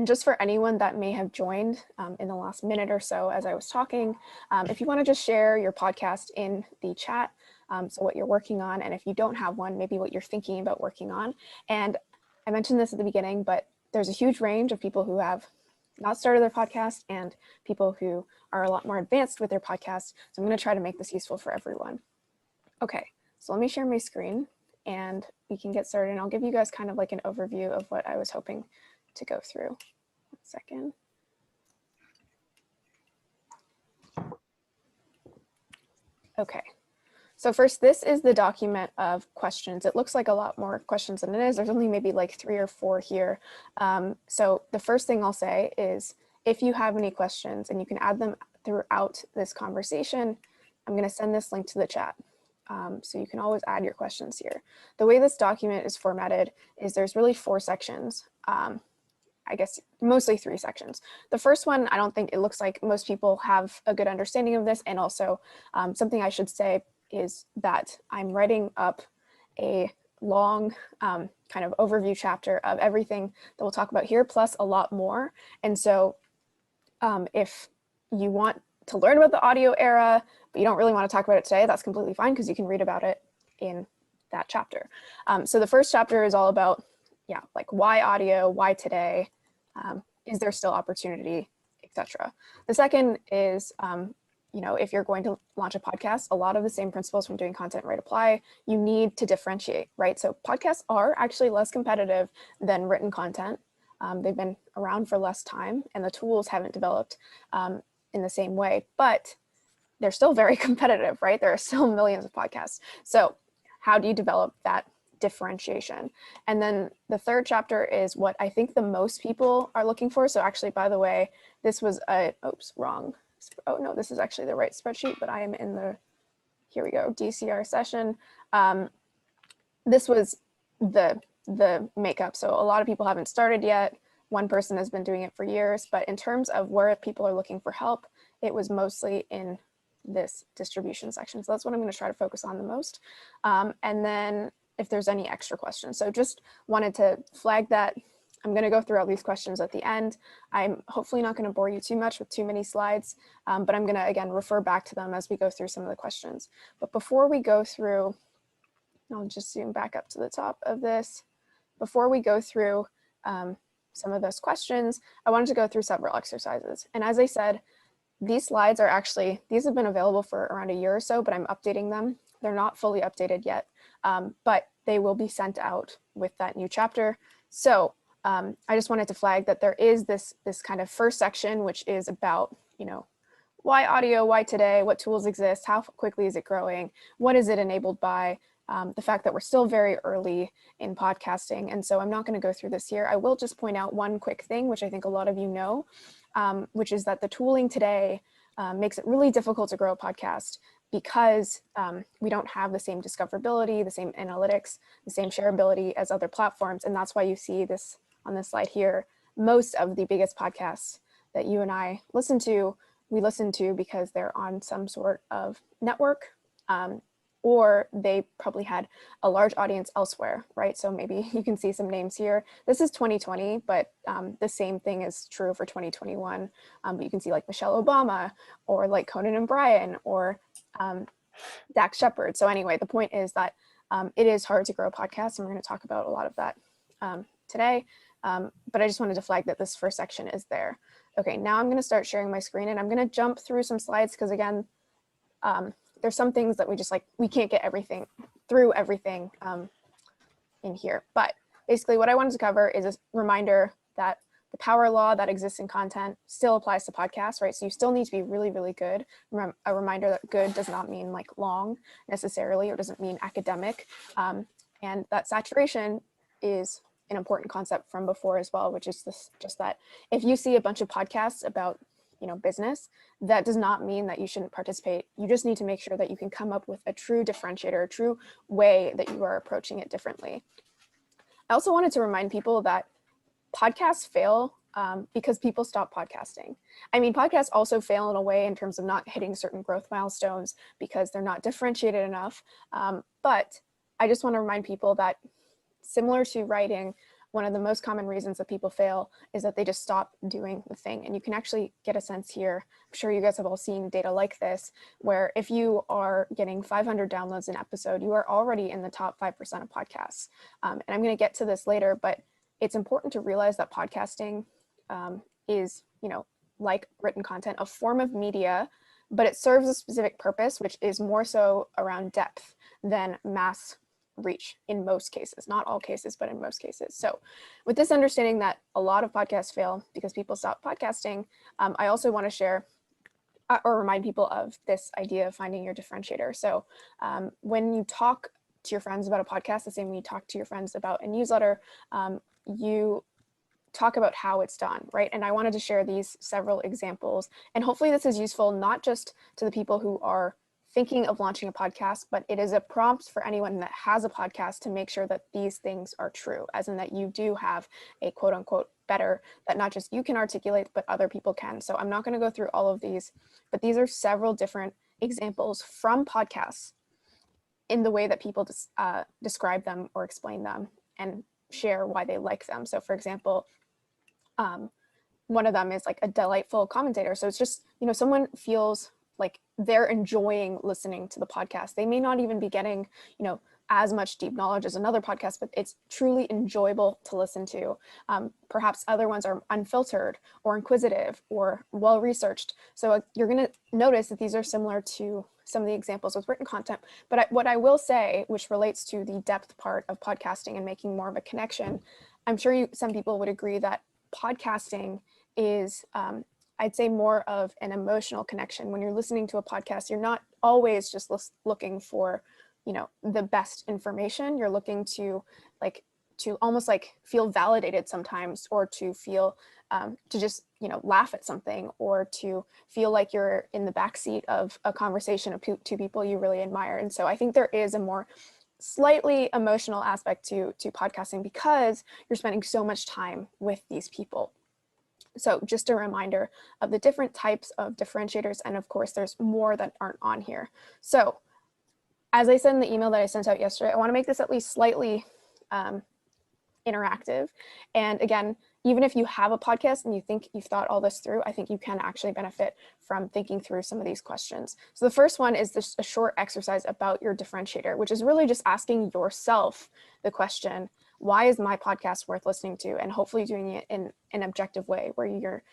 And just for anyone that may have joined in the last minute or so as I was talking, if you want to just share your podcast in the chat, so what you're working on, and if you don't have one, maybe what you're thinking about working on. And I mentioned this at the beginning, but there's a huge range of people who have not started their podcast and people who are a lot more advanced with their podcast. So I'm going to try to make this useful for everyone. Okay, so let me share my screen and we can get started. And I'll give you guys kind of like an overview of what I was hoping to go through. 1 second. Okay, so first, this is the document of questions. It looks like a lot more questions than it is. There's only maybe like 3 or 4 here. So the first thing I'll say is if you have any questions, and you can add them throughout this conversation, I'm going to send this link to the chat. So you can always add your questions here. The way this document is formatted is there's really 4 sections. I guess mostly 3 sections. The first one, I don't think it looks like most people have a good understanding of this. And also something I should say is that I'm writing up a long kind of overview chapter of everything that we'll talk about here, plus a lot more. And so if you want to learn about the audio era, but you don't really want to talk about it today, that's completely fine because you can read about it in that chapter. So the first chapter is all about, like why audio, why today, is there still opportunity, etc. The second is, if you're going to launch a podcast, a lot of the same principles from doing content right apply. You need to differentiate, right? So podcasts are actually less competitive than written content. They've been around for less time and the tools haven't developed in the same way, but they're still very competitive, right? There are still millions of podcasts. So how do you develop that differentiation? And then the third chapter is what I think the most people are looking for. So actually, by the way, this was wrong. Oh no, this is actually the right spreadsheet, but I am in the, here we go, DCR session. This was the makeup. So a lot of people haven't started yet. One person has been doing it for years, but in terms of where people are looking for help, it was mostly in this distribution section. So that's what I'm going to try to focus on the most. And then if there's any extra questions. So just wanted to flag that. I'm going to go through all these questions at the end. I'm hopefully not going to bore you too much with too many slides, but I'm going to, again, refer back to them as we go through some of the questions. But before we go through, I'll just zoom back up to the top of this. Before we go through some of those questions, I wanted to go through several exercises. And as I said, these slides are actually, these have been available for around a year or so, but I'm updating them. They're not fully updated yet, but they will be sent out with that new chapter. So I just wanted to flag that there is this kind of first section, which is about, why audio, why today, what tools exist, how quickly is it growing, what is it enabled by, the fact that we're still very early in podcasting. And so I'm not going to go through this here. I will just point out one quick thing, which I think a lot of you know, which is that the tooling today makes it really difficult to grow a podcast because we don't have the same discoverability, the same analytics, the same shareability as other platforms. And that's why you see this on this slide here. Most of the biggest podcasts that you and I listen to, we listen to because they're on some sort of network, or they probably had a large audience elsewhere, right? So maybe you can see some names here. This is 2020, but the same thing is true for 2021. But you can see like Michelle Obama, or like Conan and Brian, or Dax Shepard. So anyway, the point is that it is hard to grow podcasts, and we're going to talk about a lot of that today. But I just wanted to flag that this first section is there. Okay, now I'm going to start sharing my screen, and I'm going to jump through some slides because, again, there's some things that we can't get through everything in here. But basically what I wanted to cover is a reminder that the power law that exists in content still applies to podcasts, right? So you still need to be really, really good. A reminder that good does not mean like long necessarily, or doesn't mean academic. And that saturation is an important concept from before as well, which is just that if you see a bunch of podcasts about business, that does not mean that you shouldn't participate. You just need to make sure that you can come up with a true differentiator, a true way that you are approaching it differently. I also wanted to remind people that podcasts fail because people stop podcasting. I mean, podcasts also fail in a way in terms of not hitting certain growth milestones because they're not differentiated enough. But I just want to remind people that similar to writing, one of the most common reasons that people fail is that they just stop doing the thing. And you can actually get a sense here. I'm sure you guys have all seen data like this, where if you are getting 500 downloads an episode, you are already in the top 5% of podcasts. And I'm going to get to this later, but it's important to realize that podcasting is, like written content, a form of media, but it serves a specific purpose, which is more so around depth than mass reach in most cases, not all cases, but in most cases. So with this understanding that a lot of podcasts fail because people stop podcasting, I also want to share or remind people of this idea of finding your differentiator. So when you talk to your friends about a podcast, the same when you talk to your friends about a newsletter, you talk about how it's done, right? And I wanted to share these several examples, and hopefully this is useful not just to the people who are thinking of launching a podcast, but it is a prompt for anyone that has a podcast to make sure that these things are true, as in that you do have a quote unquote better that not just you can articulate, but other people can. So I'm not going to go through all of these, but these are several different examples from podcasts in the way that people describe them or explain them and share why they like them. So for example, one of them is like a delightful commentator. So it's just, someone feels like they're enjoying listening to the podcast. They may not even be getting, as much deep knowledge as another podcast, but it's truly enjoyable to listen to. Perhaps other ones are unfiltered or inquisitive or well-researched. So you're going to notice that these are similar to some of the examples with written content. But what I will say, which relates to the depth part of podcasting and making more of a connection, I'm sure some people would agree that podcasting is, I'd say, more of an emotional connection. When you're listening to a podcast, you're not always just looking for, the best information. You're looking to almost like feel validated sometimes, or to feel, to just, laugh at something, or to feel like you're in the backseat of a conversation of two people you really admire. And so I think there is a more slightly emotional aspect to podcasting because you're spending so much time with these people. So just a reminder of the different types of differentiators. And of course, there's more that aren't on here. So as I said in the email that I sent out yesterday, I want to make this at least slightly interactive. And again, even if you have a podcast and you think you've thought all this through, I think you can actually benefit from thinking through some of these questions. So the first one is just a short exercise about your differentiator, which is really just asking yourself the question, why is my podcast worth listening to? And hopefully doing it in an objective way where you're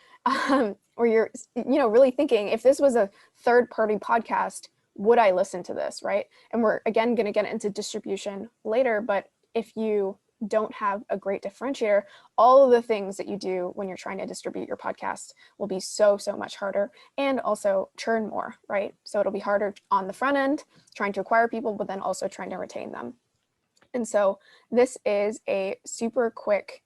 really thinking, if this was a third-party podcast, would I listen to this, right? And we're again going to get into distribution later, but if you don't have a great differentiator, all of the things that you do when you're trying to distribute your podcast will be so much harder, and also churn more, right? So it'll be harder on the front end trying to acquire people, but then also trying to retain them. And so this is a super quick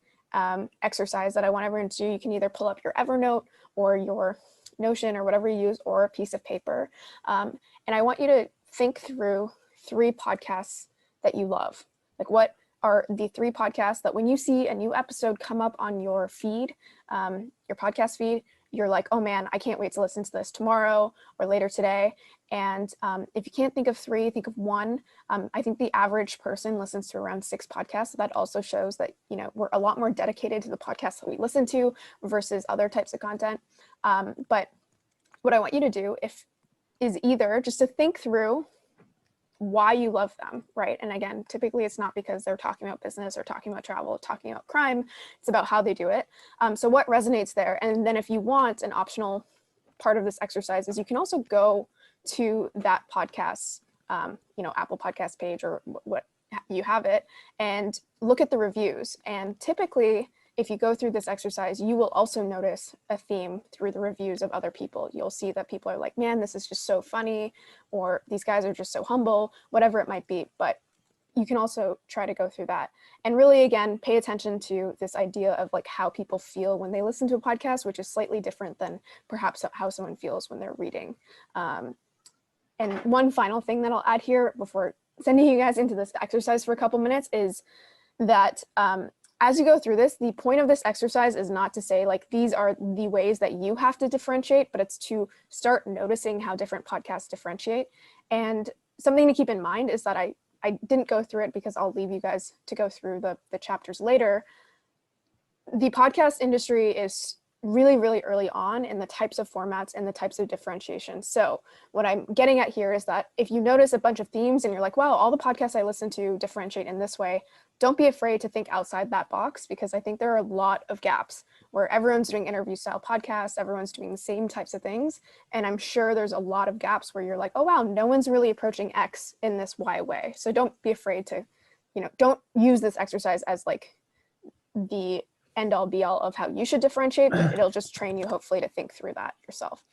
exercise that I want everyone to do. You can either pull up your Evernote or your Notion or whatever you use, or a piece of paper. And I want you to think through 3 podcasts that you love. Like, what are the 3 podcasts that when you see a new episode come up on your feed, your podcast feed, you're like, oh man, I can't wait to listen to this tomorrow or later today. And if you can't think of 3, think of 1. I think the average person listens to around 6 podcasts. So that also shows that, we're a lot more dedicated to the podcasts that we listen to versus other types of content. But what I want you to do is either just to think through why you love them, right? And again, typically it's not because they're talking about business or talking about travel, talking about crime. It's about how they do it. So what resonates there? And then if you want, an optional part of this exercise is you can also go to that podcast's, Apple Podcast page or what you have it, and look at the reviews. And typically, if you go through this exercise, you will also notice a theme through the reviews of other people. You'll see that people are like, man, this is just so funny, or these guys are just so humble, whatever it might be. But you can also try to go through that. And really, again, pay attention to this idea of like how people feel when they listen to a podcast, which is slightly different than perhaps how someone feels when they're reading. And one final thing that I'll add here before sending you guys into this exercise for a couple minutes is that as you go through this, the point of this exercise is not to say like these are the ways that you have to differentiate, but it's to start noticing how different podcasts differentiate. And something to keep in mind is that I didn't go through it because I'll leave you guys to go through the chapters later. the podcast industry is really, really early on in the types of formats and the types of differentiation. So what I'm getting at here is that if you notice a bunch of themes and you're like, wow, all the podcasts I listen to differentiate in this way, don't be afraid to think outside that box, because I think there are a lot of gaps where everyone's doing interview style podcasts, everyone's doing the same types of things. And I'm sure there's a lot of gaps where you're like, oh, wow, no one's really approaching X in this Y way. So don't be afraid to, don't use this exercise as like the end all be all of how you should differentiate, but it'll just train you hopefully to think through that yourself.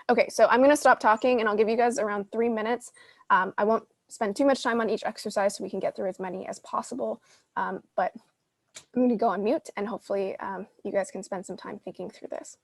Okay, so I'm gonna stop talking and I'll give you guys around 3 minutes. I won't spend too much time on each exercise so we can get through as many as possible, but I'm gonna go on mute and hopefully you guys can spend some time thinking through this.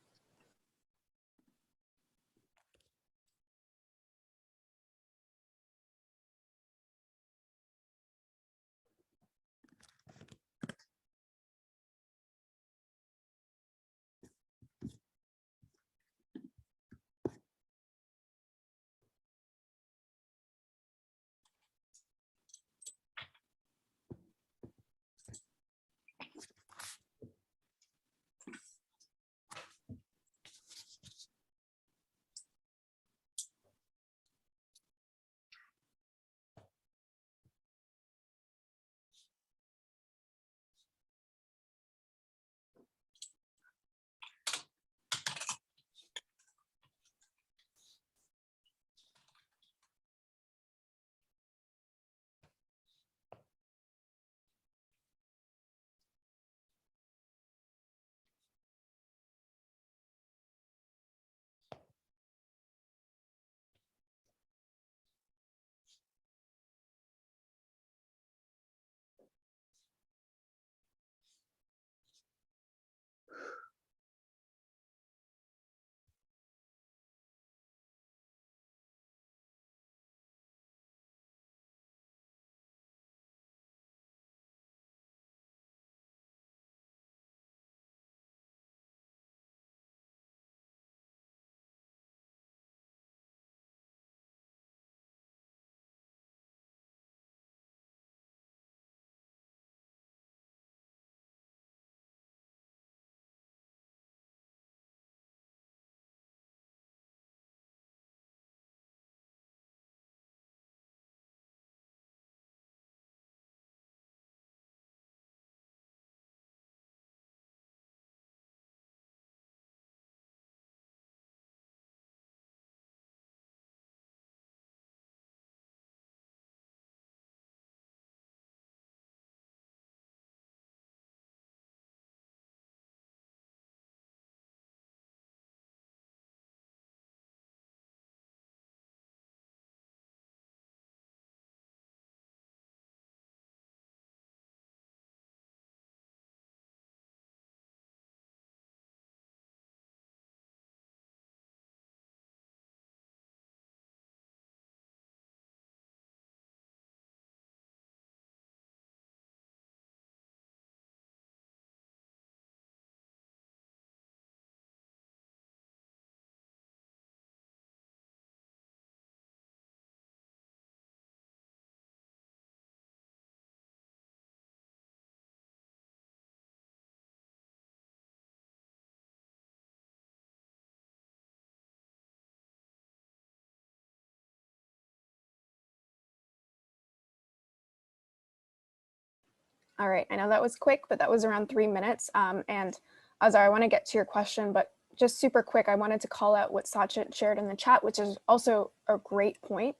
All right, I know that was quick, but that was around 3 minutes. And Azar, I want to get to your question, but just super quick, I wanted to call out what Sachin shared in the chat, which is also a great point.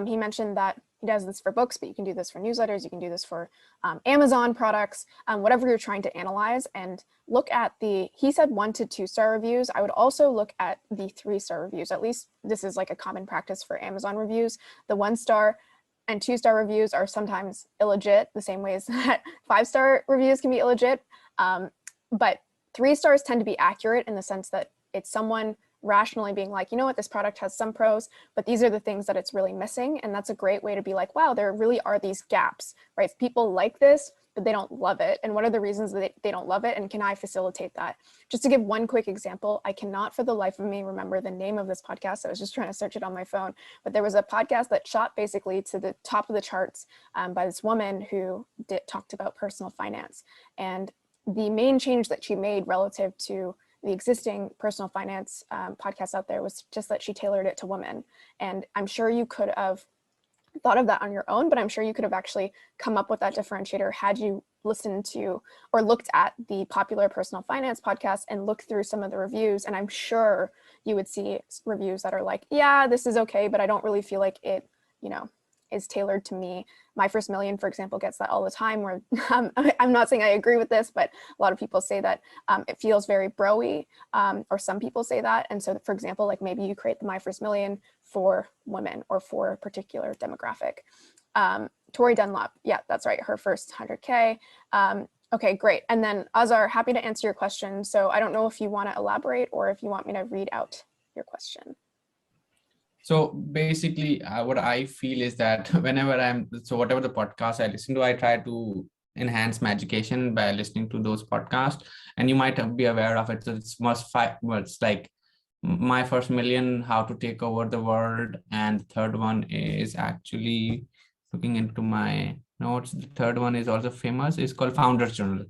He mentioned that he does this for books, but you can do this for newsletters, you can do this for Amazon products, whatever you're trying to analyze, and look at he said 1 to 2 star reviews. I would also look at the 3-star reviews. At least this is like a common practice for Amazon reviews. The 1-star and 2-star reviews are sometimes illegit, the same way as that 5-star reviews can be illegit. But 3 stars tend to be accurate in the sense that it's someone rationally being like, you know what, this product has some pros, but these are the things that it's really missing. And that's a great way to be like, wow, there really are these gaps, right? People like this, but they don't love it. And what are the reasons that they don't love it? And can I facilitate that? Just to give one quick example, I cannot for the life of me remember the name of this podcast. I was just trying to search it on my phone, but there was a podcast that shot basically to the top of the charts by this woman who talked about personal finance. And the main change that she made relative to the existing personal finance podcasts out there was just that she tailored it to women. And I'm sure you could have thought of that on your own, but I'm sure you could have actually come up with that differentiator had you listened to or looked at the popular personal finance podcast and looked through some of the reviews. And I'm sure you would see reviews that are like, yeah, this is okay, but I don't really feel like it, is tailored to me. My First Million, for example, gets that all the time where I'm not saying I agree with this, but a lot of people say that it feels very bro-y, or some people say that. And so, for example, like maybe you create the My First Million for women or for a particular demographic. Tori Dunlop, yeah, that's right, her first 100K. Okay, great. And then Azar, happy to answer your question. So I don't know if you want to elaborate or if you want me to read out your question. So basically, what I feel is that whatever the podcast I listen to, I try to enhance my education by listening to those podcasts. And you might be aware of it. So it's like My First Million, How to Take Over the World. And the third one is actually looking into my notes. The third one is also famous. It's called Founders Journal.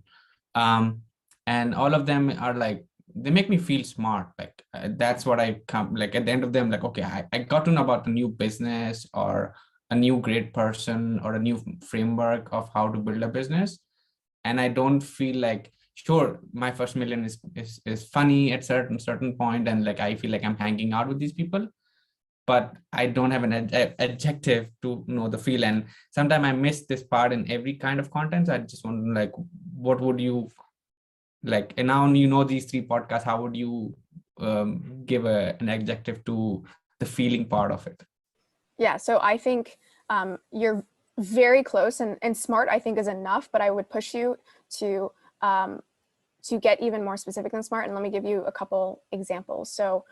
And all of them are like, they make me feel smart. Like that's what I come, like at the end of them, like, okay, I got to know about a new business or a new great person or a new framework of how to build a business. And I don't feel like, sure, My First Million is funny at certain point, and like I feel like I'm hanging out with these people, but I don't have an adjective to know the feel. And sometimes I miss this part in every kind of content. So I just want to like, what would you like, and now these three podcasts, how would you give an adjective to the feeling part of it? Yeah, so I think you're very close, and smart I think is enough, but I would push you to get even more specific than smart. And let me give you a couple examples. So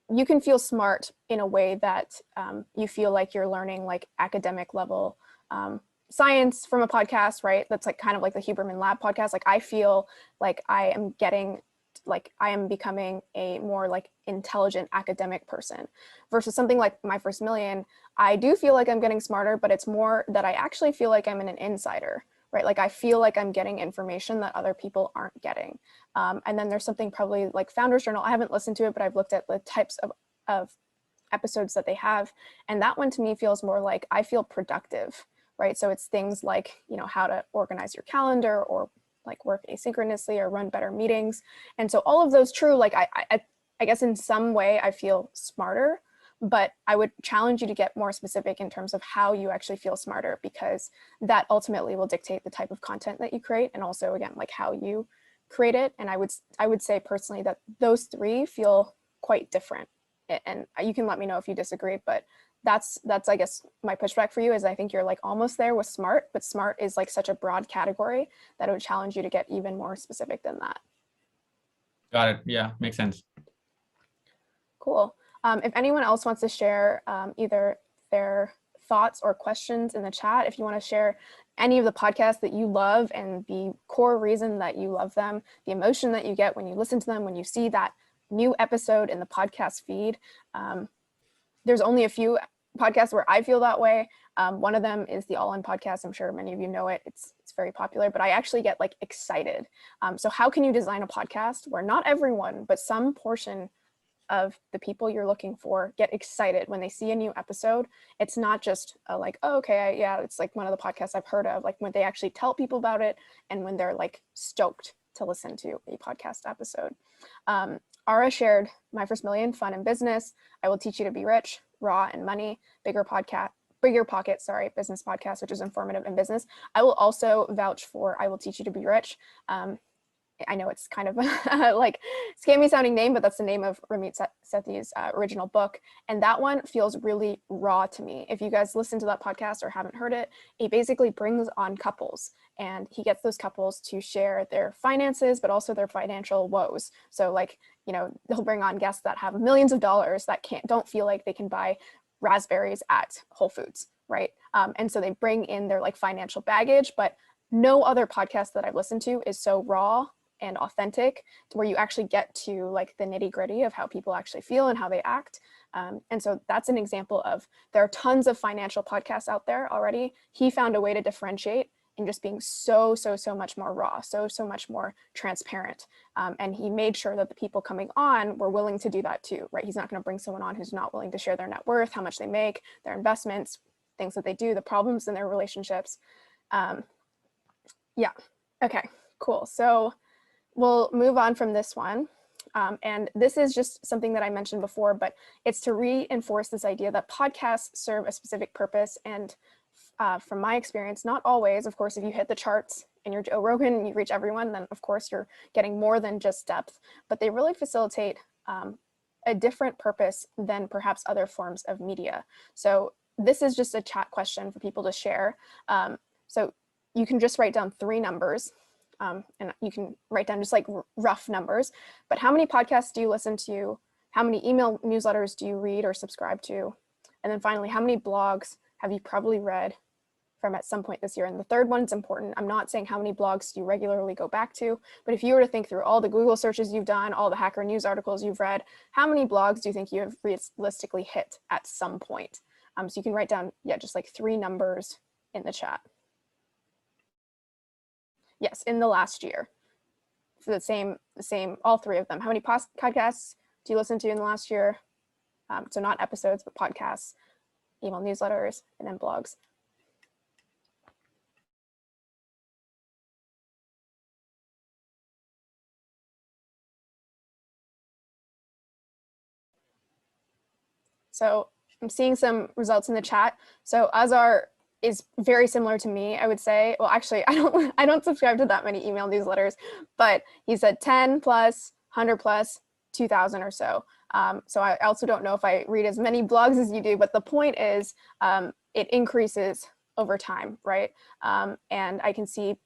you can feel smart in a way that you feel like you're learning like academic level science from a podcast, right? That's like kind of like the Huberman Lab podcast. Like I feel like I am becoming a more like intelligent academic person, versus something like My First Million. I do feel like I'm getting smarter, but it's more that I actually feel like I'm an insider, right? Like I feel like I'm getting information that other people aren't getting. And then there's something probably like Founders Journal. I haven't listened to it, but I've looked at the types of episodes that they have. And that one to me feels more like I feel productive, right? So it's things like, how to organize your calendar or like work asynchronously or run better meetings. And so all of those true, like I guess in some way I feel smarter, but I would challenge you to get more specific in terms of how you actually feel smarter, because that ultimately will dictate the type of content that you create, and also again, like how you create it. And I would say personally that those three feel quite different. And you can let me know if you disagree, but that's I guess my pushback for you is I think you're like almost there with smart, but smart is like such a broad category that it would challenge you to get even more specific than that. Got it. Yeah, makes sense. Cool. If anyone else wants to share either their thoughts or questions in the chat, if you want to share any of the podcasts that you love and the core reason that you love them, the emotion that you get when you listen to them, when you see that new episode in the podcast feed. There's only a few podcasts where I feel that way. One of them is the All In podcast. I'm sure many of you know it. It's very popular, but I actually get like excited. So how can you design a podcast where not everyone, but some portion of the people you're looking for get excited when they see a new episode? It's not just like, oh, okay, yeah, it's like one of the podcasts I've heard of, like when they actually tell people about it and when they're like stoked to listen to a podcast episode. Ara shared My First Million, Fun and Business, I Will Teach You to Be Rich, Raw and Money, Bigger Pocket, business podcast, which is informative in business. I will also vouch for I Will Teach You to Be Rich. I know it's kind of like scammy sounding name, but that's the name of Ramit Sethi's original book. And that one feels really raw to me. If you guys listen to that podcast or haven't heard it, he basically brings on couples and he gets those couples to share their finances, but also their financial woes. So like, they'll bring on guests that have millions of dollars that don't feel like they can buy raspberries at Whole Foods, right? And so they bring in their like financial baggage, but no other podcast that I've listened to is so raw and authentic, where you actually get to like the nitty gritty of how people actually feel and how they act. And so that's an example of, there are tons of financial podcasts out there already. He found a way to differentiate in just being so much more raw, so much more transparent. And he made sure that the people coming on were willing to do that too, right? He's not going to bring someone on who's not willing to share their net worth, how much they make, their investments, things that they do, the problems in their relationships. Yeah, okay, cool. So we'll move on from this one. And this is just something that I mentioned before, but it's to reinforce this idea that podcasts serve a specific purpose. And from my experience, not always. Of course, if you hit the charts and you're Joe Rogan and you reach everyone, then of course you're getting more than just depth, but they really facilitate a different purpose than perhaps other forms of media. So this is just a chat question for people to share. So you can just write down 3 numbers. And you can write down just like rough numbers, but how many podcasts do you listen to? How many email newsletters do you read or subscribe to? And then finally, how many blogs have you probably read from at some point this year? And the third one is important. I'm not saying how many blogs do you regularly go back to, but if you were to think through all the Google searches you've done, all the Hacker News articles you've read, how many blogs do you think you have realistically hit at some point? So you can write down, yeah, just like 3 numbers in the chat. Yes, in the last year. For the same, all 3 of them. How many podcasts do you listen to in the last year? So not episodes, but podcasts, email newsletters, and then blogs. So I'm seeing some results in the chat. So Azar is very similar to me, I would say. Well, actually, I don't subscribe to that many email newsletters, but he said 10 plus, 100 plus, 2,000 or so. So I also don't know if I read as many blogs as you do, but the point is it increases over time, right? And I can see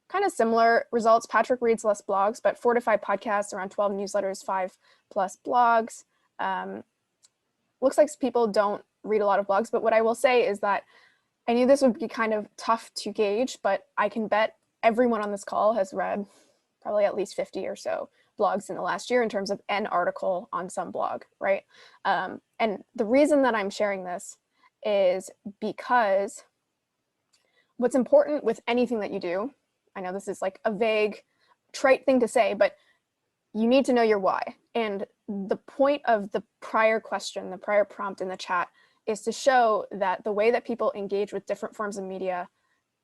kind of similar results. Patrick reads less blogs, but 4 to 5 podcasts, around 12 newsletters, 5 plus blogs. Looks like people don't read a lot of blogs, but what I will say is that I knew this would be kind of tough to gauge, but I can bet everyone on this call has read probably at least 50 or so blogs in the last year in terms of an article on some blog, right? And the reason that I'm sharing this is because what's important with anything that you do, I know this is like a vague, trite thing to say, but you need to know your why. And the point of the prior question, the prior prompt in the chat, is to show that the way that people engage with different forms of media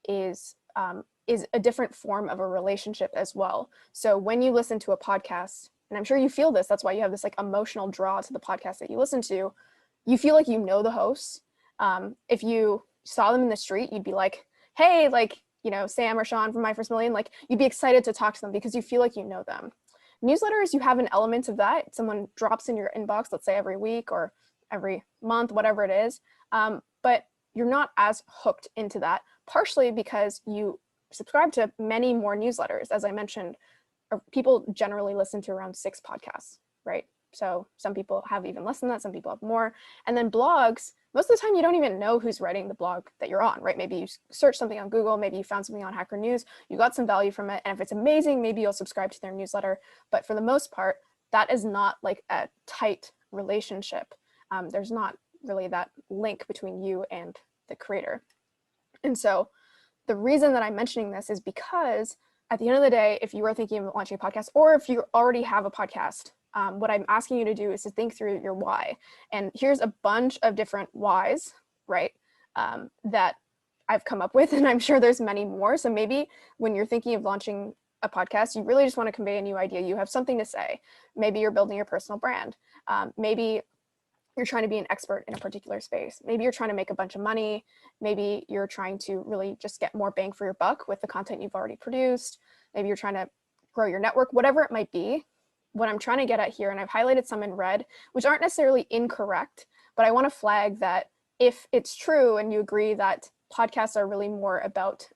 is a different form of a relationship as well. So when you listen to a podcast, and I'm sure you feel this, that's why you have this like emotional draw to the podcast that you listen to, you feel like you know the hosts. If you saw them in the street, you'd be like, hey, like, you know, Sam or Sean from My First Million, like you'd be excited to talk to them because you feel like you know them. Newsletters, you have an element of that. Someone drops in your inbox, let's say every week or every month, whatever it is. But you're not as hooked into that, partially because you subscribe to many more newsletters. As I mentioned, people generally listen to around 6 podcasts, right? So some people have even less than that, some people have more. And then blogs, most of the time you don't even know who's writing the blog that you're on, right? Maybe you search something on Google, maybe you found something on Hacker News, you got some value from it. And if it's amazing, maybe you'll subscribe to their newsletter. But for the most part, that is not like a tight relationship. There's not really that link between you and the creator. And so the reason that I'm mentioning this is because at the end of the day, if you are thinking of launching a podcast, or if you already have a podcast, what I'm asking you to do is to think through your why. And here's a bunch of different whys, right, that I've come up with, and I'm sure there's many more. So maybe when you're thinking of launching a podcast, you really just want to convey a new idea. You have something to say. Maybe you're building your personal brand. Maybe you're trying to be an expert in a particular space. Maybe you're trying to make a bunch of money. Maybe you're trying to really just get more bang for your buck with the content you've already produced. Maybe you're trying to grow your network, whatever it might be. What I'm trying to get at here, and I've highlighted some in red, which aren't necessarily incorrect, but I want to flag that if it's true and you agree that podcasts are really more about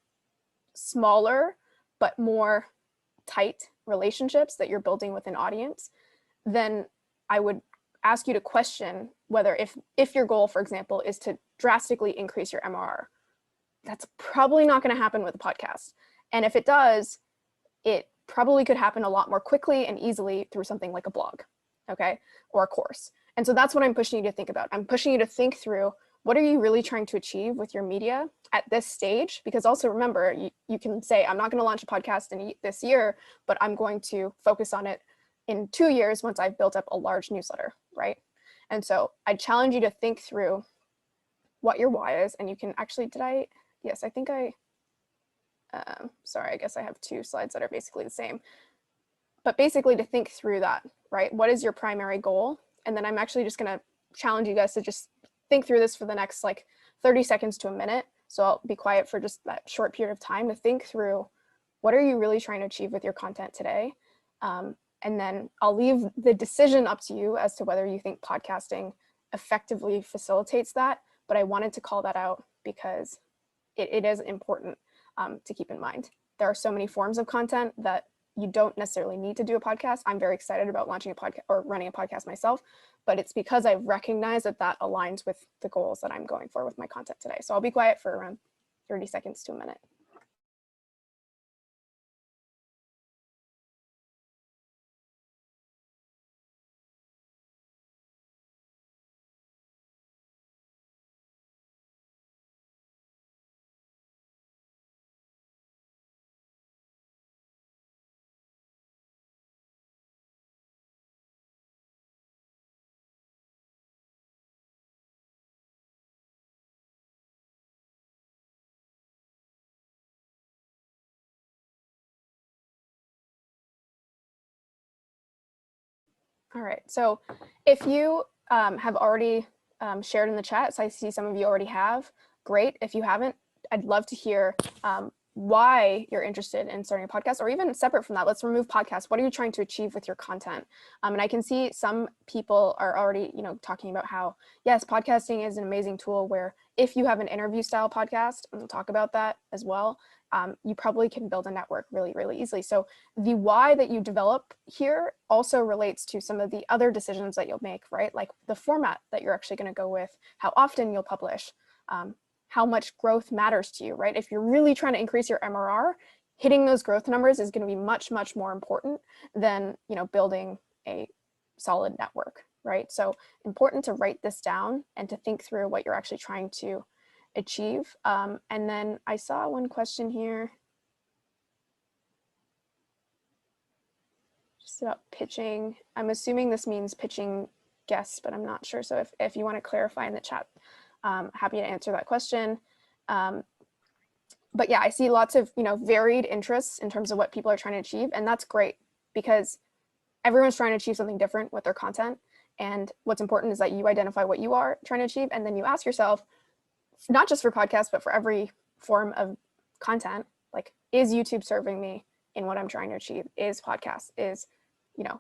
smaller but more tight relationships that you're building with an audience, then I would ask you to question whether if your goal, for example, is to drastically increase your MRR, that's probably not going to happen with a podcast. And if it does, it probably could happen a lot more quickly and easily through something like a blog, okay, or a course. And so that's what I'm pushing you to think about. I'm pushing you to think through what are you really trying to achieve with your media at this stage? Because also remember, you can say, I'm not going to launch a podcast in this year, but I'm going to focus on it in 2 years once I've built up a large newsletter, right? And so I challenge you to think through what your why is. And you can actually, yes, I think sorry, I guess I have 2 slides that are basically the same. But basically to think through that, right? What is your primary goal? And then I'm actually just going to challenge you guys to just think through this for the next like 30 seconds to a minute. So I'll be quiet for just that short period of time to think through what are you really trying to achieve with your content today? And then I'll leave the decision up to you as to whether you think podcasting effectively facilitates that. But I wanted to call that out because it is important to keep in mind. There are so many forms of content that you don't necessarily need to do a podcast. I'm very excited about launching a podcast or running a podcast myself, but it's because I recognize that that aligns with the goals that I'm going for with my content today. So I'll be quiet for around 30 seconds to a minute. All right, so if you have already shared in the chat, so I see some of you already have, great. If you haven't, I'd love to hear why you're interested in starting a podcast, or even separate from that, let's remove podcasts. What are you trying to achieve with your content? And I can see some people are already, talking about how, yes, podcasting is an amazing tool where if you have an interview style podcast, and we'll talk about that as well, you probably can build a network really, really easily. So the why that you develop here also relates to some of the other decisions that you'll make, right? Like the format that you're actually going to go with, how often you'll publish, how much growth matters to you, right? If you're really trying to increase your MRR, hitting those growth numbers is going to be much, much more important than, building a solid network, right? So important to write this down and to think through what you're actually trying to achieve. And then I saw one question here just about pitching. I'm assuming this means pitching guests, but I'm not sure. So if you want to clarify in the chat, happy to answer that question. But yeah, I see lots of, varied interests in terms of what people are trying to achieve. And that's great because everyone's trying to achieve something different with their content. And what's important is that you identify what you are trying to achieve. And then you ask yourself, not just for podcasts, but for every form of content, like, is YouTube serving me in what I'm trying to achieve? Is podcast, is,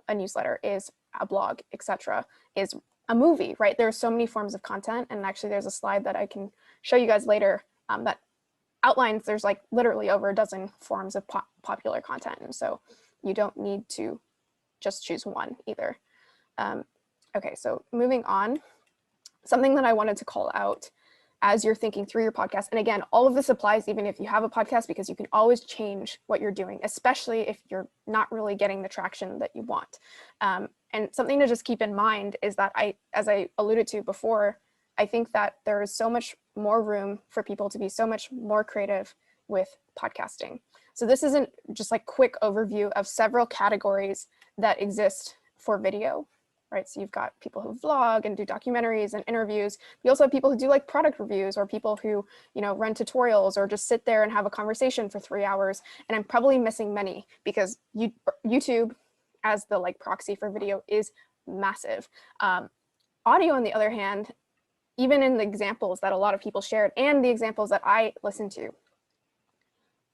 a newsletter, is a blog, etc., is a movie, right? There are so many forms of content. And actually there's a slide that I can show you guys later that outlines there's like literally over a dozen forms of popular content. And so you don't need to just choose one either. Okay, so moving on, something that I wanted to call out as you're thinking through your podcast. And again, all of this applies even if you have a podcast, because you can always change what you're doing, especially if you're not really getting the traction that you want. And something to just keep in mind is that as I alluded to before, I think that there is so much more room for people to be so much more creative with podcasting. So this isn't just like quick overview of several categories that exist for video, right? So you've got people who vlog and do documentaries and interviews. You also have people who do like product reviews, or people who, run tutorials or just sit there and have a conversation for 3 hours. And I'm probably missing many because YouTube as the like proxy for video is massive. Audio, on the other hand, even in the examples that a lot of people shared and the examples that I listened to,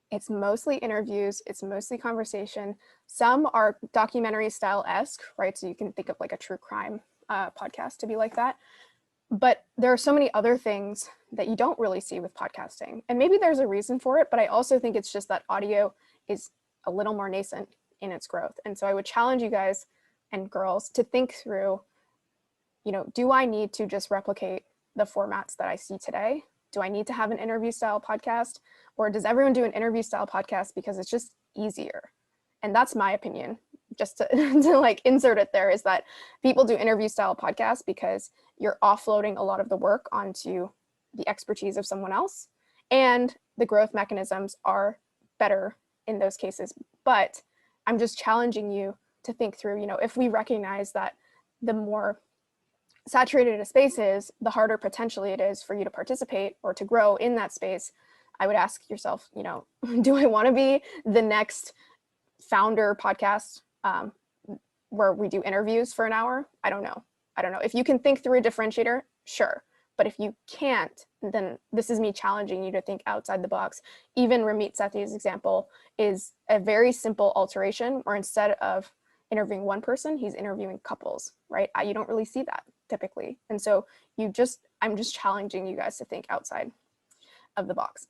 it's mostly interviews, it's mostly conversation. Some are documentary style-esque, right? So you can think of like a true crime podcast to be like that. But there are so many other things that you don't really see with podcasting. And maybe there's a reason for it, but I also think it's just that audio is a little more nascent in its growth. And so I would challenge you guys and girls to think through, do I need to just replicate the formats that I see today? Do I need to have an interview style podcast? Or does everyone do an interview style podcast because it's just easier? And that's my opinion, just to like insert it there, is that people do interview style podcasts because you're offloading a lot of the work onto the expertise of someone else, and the growth mechanisms are better in those cases. But I'm just challenging you to think through, you know, if we recognize that the more saturated a space is, the harder potentially it is for you to participate or to grow in that space, I would ask yourself, you know, do I want to be the next founder podcast where we do interviews for an hour? I don't know. If you can think through a differentiator, sure. But if you can't, then this is me challenging you to think outside the box. Even Ramit Sethi's example is a very simple alteration where instead of interviewing one person, he's interviewing couples, right? You don't really see that typically. And so I'm just challenging you guys to think outside of the box.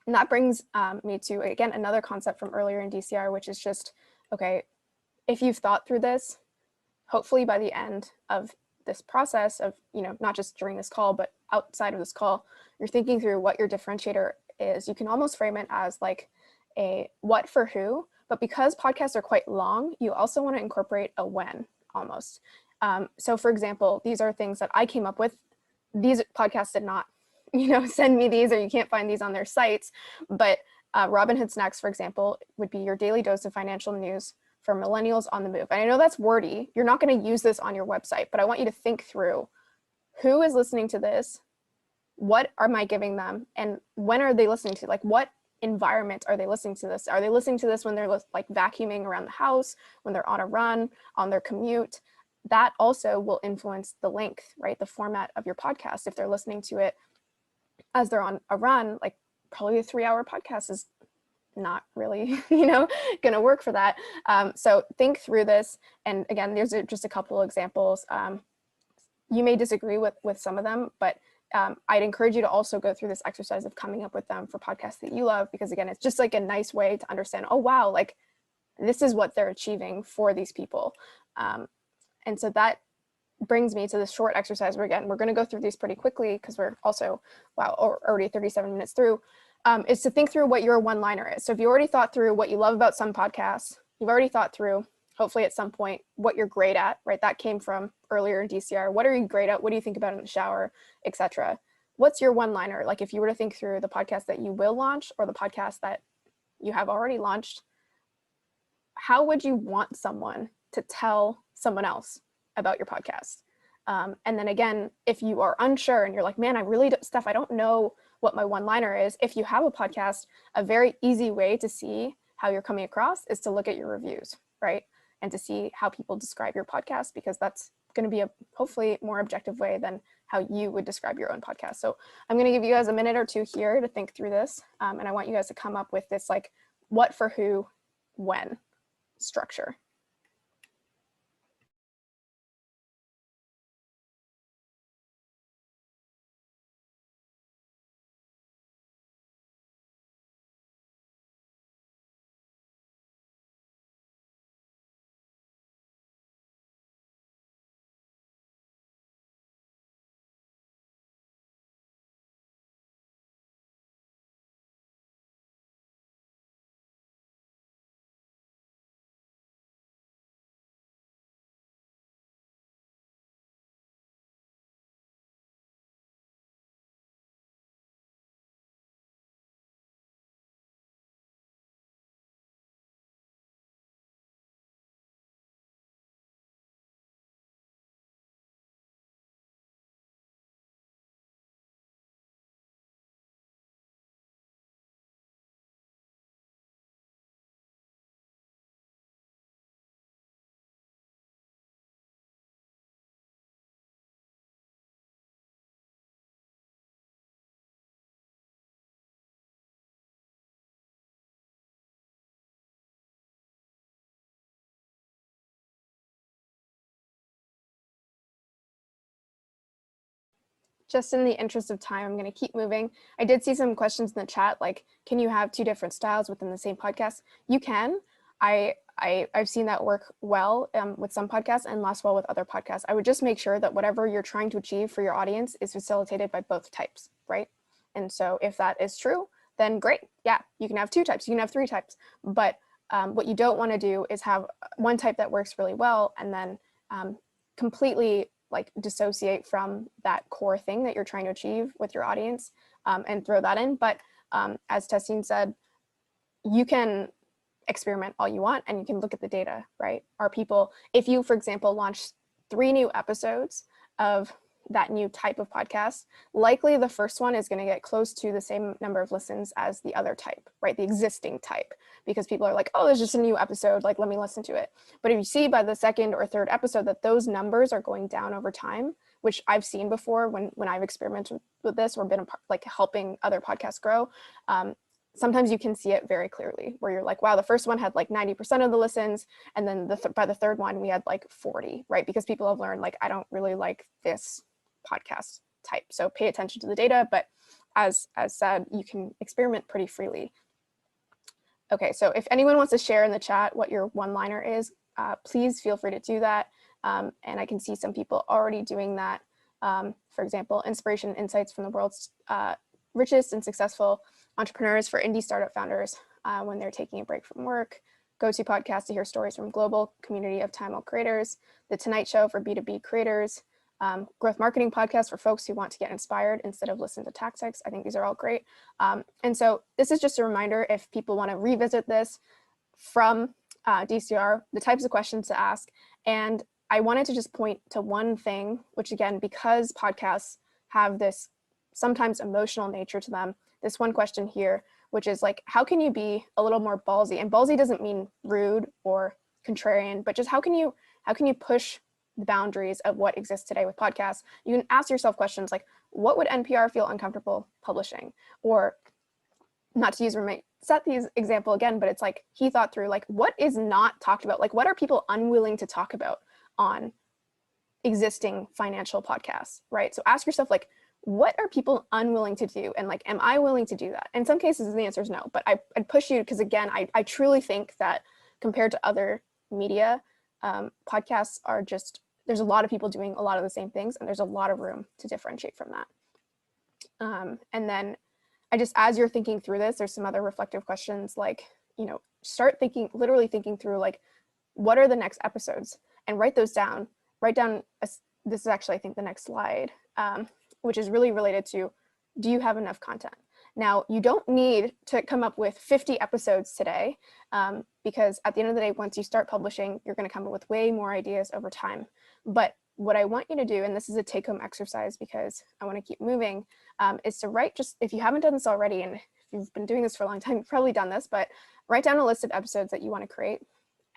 And that brings me to, again, another concept from earlier in DCR, which is just, okay, if you've thought through this, hopefully by the end of this process of, you know, not just during this call, but outside of this call, you're thinking through what your differentiator is. You can almost frame it as like a what for who, but because podcasts are quite long, you also want to incorporate a when almost. So for example, these are things that I came up with. These podcasts did not, you know, send me these, or you can't find these on their sites, but Robinhood Snacks, for example, would be your daily dose of financial news for millennials on the move. And I know that's wordy. You're not going to use this on your website, but I want you to think through who is listening to this, what am I giving them, and when are they listening to, like, what environment are they listening to this? Are they listening to this when they're like vacuuming around the house, when they're on a run, on their commute? That also will influence the length, right? The format of your podcast. If they're listening to it as they're on a run, like probably a 3-hour podcast is not really, you know, going to work for that. So think through this. And again, there's just a couple examples. You may disagree with some of them, but I'd encourage you to also go through this exercise of coming up with them for podcasts that you love, because again, it's just like a nice way to understand, oh, wow, like this is what they're achieving for these people. And so that brings me to this short exercise where, again, we're going to go through these pretty quickly because we're also, wow, already 37 minutes through, is to think through what your one-liner is. So if you already thought through what you love about some podcasts, you've already thought through, hopefully at some point, what you're great at, right? That came from earlier in DCR. What are you great at? What do you think about in the shower, etc.? What's your one-liner? Like if you were to think through the podcast that you will launch or the podcast that you have already launched, how would you want someone to tell someone else about your podcast? And then again, if you are unsure and you're like, man, I really, Steph, I don't know what my one-liner is. If you have a podcast, a very easy way to see how you're coming across is to look at your reviews, right? And to see how people describe your podcast, because that's going to be a hopefully more objective way than how you would describe your own podcast. So I'm going to give you guys a minute or two here to think through this. And I want you guys to come up with this like what for who, when structure. Just in the interest of time, I'm going to keep moving. I did see some questions in the chat, like, can you have two different styles within the same podcast? You can. I've seen that work well with some podcasts and less well with other podcasts. I would just make sure that whatever you're trying to achieve for your audience is facilitated by both types, right? And so if that is true, then great. Yeah, you can have two types, you can have three types. But what you don't want to do is have one type that works really well and then completely like dissociate from that core thing that you're trying to achieve with your audience, and throw that in. But as Tessine said, you can experiment all you want and you can look at the data, right? Are people, if you, for example, launch 3 new episodes of that new type of podcast, likely the first one is going to get close to the same number of listens as the other type, right? The existing type, because people are like, oh, there's just a new episode, like, let me listen to it. But if you see by the second or third episode that those numbers are going down over time, which I've seen before when I've experimented with this or been like helping other podcasts grow, sometimes you can see it very clearly where you're like, wow, the first one had like 90% of the listens. And then by the third one, we had like 40, right? Because people have learned like, I don't really like this podcast type. So pay attention to the data, but as said, you can experiment pretty freely. Okay, so if anyone wants to share in the chat what your one-liner is, please feel free to do that. And I can see some people already doing that. For example, inspiration and insights from the world's richest and successful entrepreneurs for indie startup founders when they're taking a break from work. Go-to podcast to hear stories from global community of Time Out creators. The Tonight Show for B2B creators. Growth marketing podcast for folks who want to get inspired instead of listen to tactics. I think these are all great. And so this is just a reminder if people want to revisit this from DCR, the types of questions to ask. And I wanted to just point to one thing, which again, because podcasts have this sometimes emotional nature to them, this one question here, which is like, how can you be a little more ballsy? And ballsy doesn't mean rude or contrarian, but just how can you push the boundaries of what exists today with podcasts? You can ask yourself questions like, what would NPR feel uncomfortable publishing? Or not to use Sethi's example again, but it's like he thought through like, what is not talked about? Like, what are people unwilling to talk about on existing financial podcasts, right? So ask yourself like, what are people unwilling to do? And like, am I willing to do that? In some cases, the answer is no, but I'd push you because again, I truly think that compared to other media, podcasts are just, there's a lot of people doing a lot of the same things and there's a lot of room to differentiate from that. And then I just, as you're thinking through this, there's some other reflective questions like, you know, start thinking, literally thinking through like, what are the next episodes and write those down, this is actually, I think the next slide, which is really related to, do you have enough content? Now, you don't need to come up with 50 episodes today, because at the end of the day, once you start publishing, you're going to come up with way more ideas over time. But what I want you to do, and this is a take-home exercise because I want to keep moving, is to write, just if you haven't done this already, and if you've been doing this for a long time, you've probably done this, but write down a list of episodes that you want to create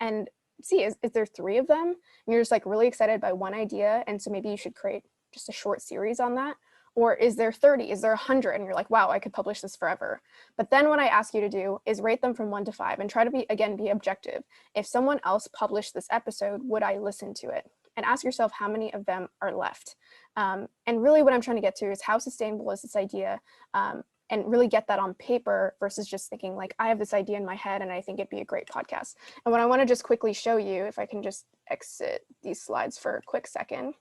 and see, is there 3 of them? And you're just like really excited by one idea, and so maybe you should create just a short series on that. Or is there 30? Is there 100? And you're like, wow, I could publish this forever. But then what I ask you to do is rate them from 1 to 5 and try to be objective. If someone else published this episode, would I listen to it? And ask yourself how many of them are left. And really what I'm trying to get to is how sustainable is this idea? And really get that on paper versus just thinking like, I have this idea in my head and I think it'd be a great podcast. And what I want to just quickly show you, if I can just exit these slides for a quick second,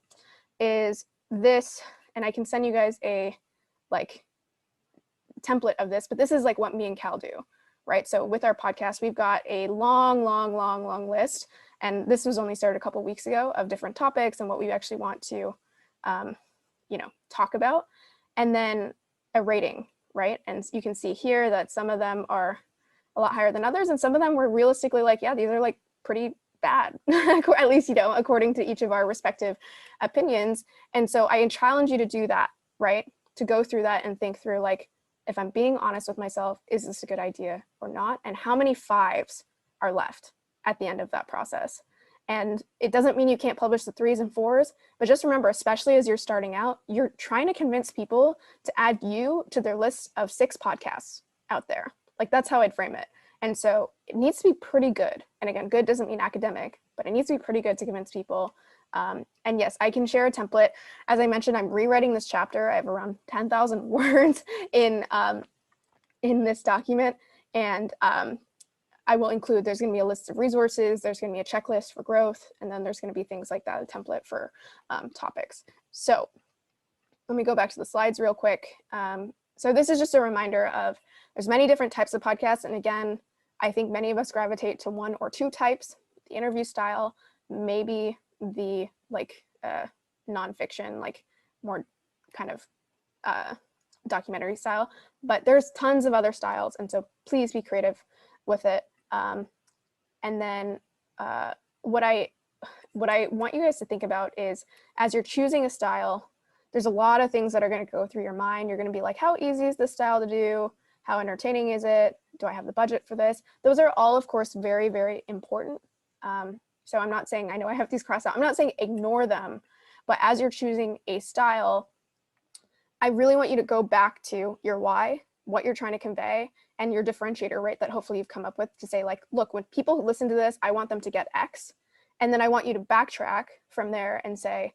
is this, and I can send you guys a like template of this, but this is like what me and Cal do, right? So with our podcast, we've got a long list, and this was only started a couple weeks ago, of different topics and what we actually want to, you know, talk about, and then a rating, right? And you can see here that some of them are a lot higher than others, and some of them were realistically like, yeah, these are like pretty bad, at least, you know, according to each of our respective opinions. And so I challenge you to do that, right? To go through that and think through like, if I'm being honest with myself, is this a good idea or not? And how many 5s are left at the end of that process? And it doesn't mean you can't publish the 3s and 4s, but just remember, especially as you're starting out, you're trying to convince people to add you to their list of 6 podcasts out there. Like, that's how I'd frame it. And so it needs to be pretty good. And again, good doesn't mean academic, but it needs to be pretty good to convince people. And yes, I can share a template. As I mentioned, I'm rewriting this chapter. I have around 10,000 words in this document. And I will include, there's going to be a list of resources, there's going to be a checklist for growth, and then there's going to be things like that, a template for topics. So let me go back to the slides real quick. So this is just a reminder of, there's many different types of podcasts. And again, I think many of us gravitate to 1 or 2 types: the interview style, maybe the like nonfiction, like more kind of documentary style, but there's tons of other styles. And so please be creative with it. And then what I want you guys to think about is, as you're choosing a style, there's a lot of things that are going to go through your mind. You're going to be like, how easy is this style to do? How entertaining is it? Do I have the budget for this? Those are all, of course, very, very important. So I'm not saying, I know I have these crossed out, I'm not saying ignore them, but as you're choosing a style, I really want you to go back to your why, what you're trying to convey, and your differentiator, right? That hopefully you've come up with to say, like, look, when people listen to this, I want them to get X. And then I want you to backtrack from there and say,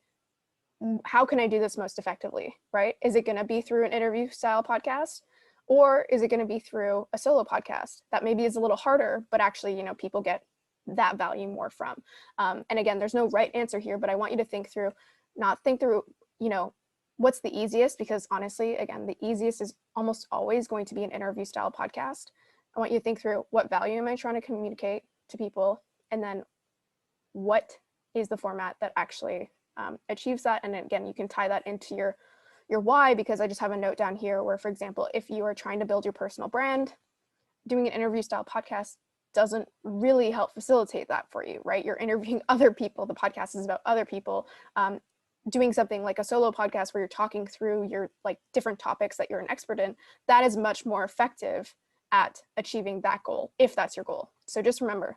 how can I do this most effectively, right? Is it going to be through an interview style podcast? Or is it going to be through a solo podcast that maybe is a little harder, but actually, you know, people get that value more from? And again, there's no right answer here, but I want you to think through, you know, what's the easiest, because honestly, again, the easiest is almost always going to be an interview style podcast. I want you to think through, what value am I trying to communicate to people? And then what is the format that actually achieves that? And again, you can tie that into your why, because I just have a note down here where, for example, if you are trying to build your personal brand, doing an interview style podcast doesn't really help facilitate that for you, right? You're interviewing other people. The podcast is about other people. Doing something like a solo podcast where you're talking through your like different topics that you're an expert in, that is much more effective at achieving that goal, if that's your goal. So just remember,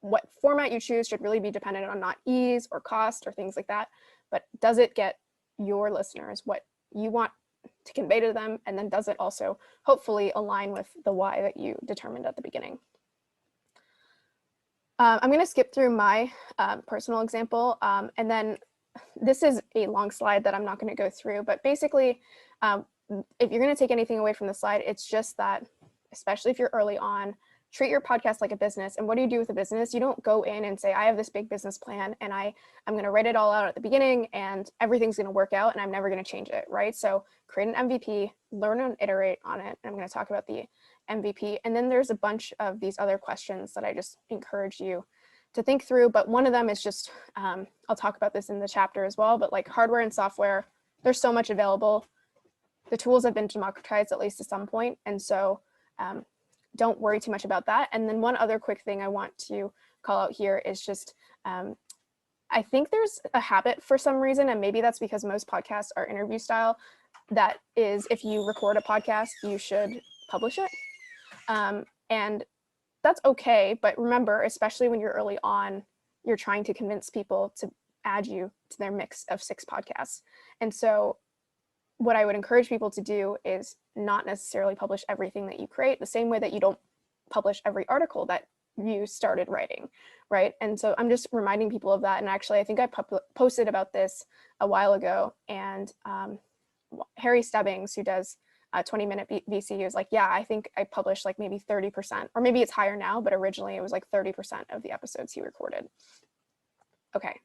what format you choose should really be dependent on not ease or cost or things like that, but does it get your listeners what you want to convey to them? And then does it also hopefully align with the why that you determined at the beginning? I'm going to skip through my personal example, and then this is a long slide that I'm not going to go through, but basically, if you're going to take anything away from the slide, it's just that, especially if you're early on, treat your podcast like a business. And what do you do with a business? You don't go in and say, I have this big business plan and I'm going to write it all out at the beginning and everything's going to work out and I'm never going to change it, right? So create an MVP, learn and iterate on it. And I'm going to talk about the MVP. And then there's a bunch of these other questions that I just encourage you to think through. But one of them is just, I'll talk about this in the chapter as well, but like hardware and software, there's so much available. The tools have been democratized, at least to some point. And so don't worry too much about that. And then one other quick thing I want to call out here is just, I think there's a habit for some reason, and maybe that's because most podcasts are interview style, that is, if you record a podcast, you should publish it. And that's okay, but remember, especially when you're early on, you're trying to convince people to add you to their mix of 6 podcasts. And so what I would encourage people to do is not necessarily publish everything that you create, the same way that you don't publish every article that you started writing, right? And so I'm just reminding people of that. And actually, I think I posted about this a while ago, and Harry Stebbings, who does 20-minute VC, was like, yeah, I think I published like maybe 30%, or maybe it's higher now, but originally it was like 30% of the episodes he recorded. Okay.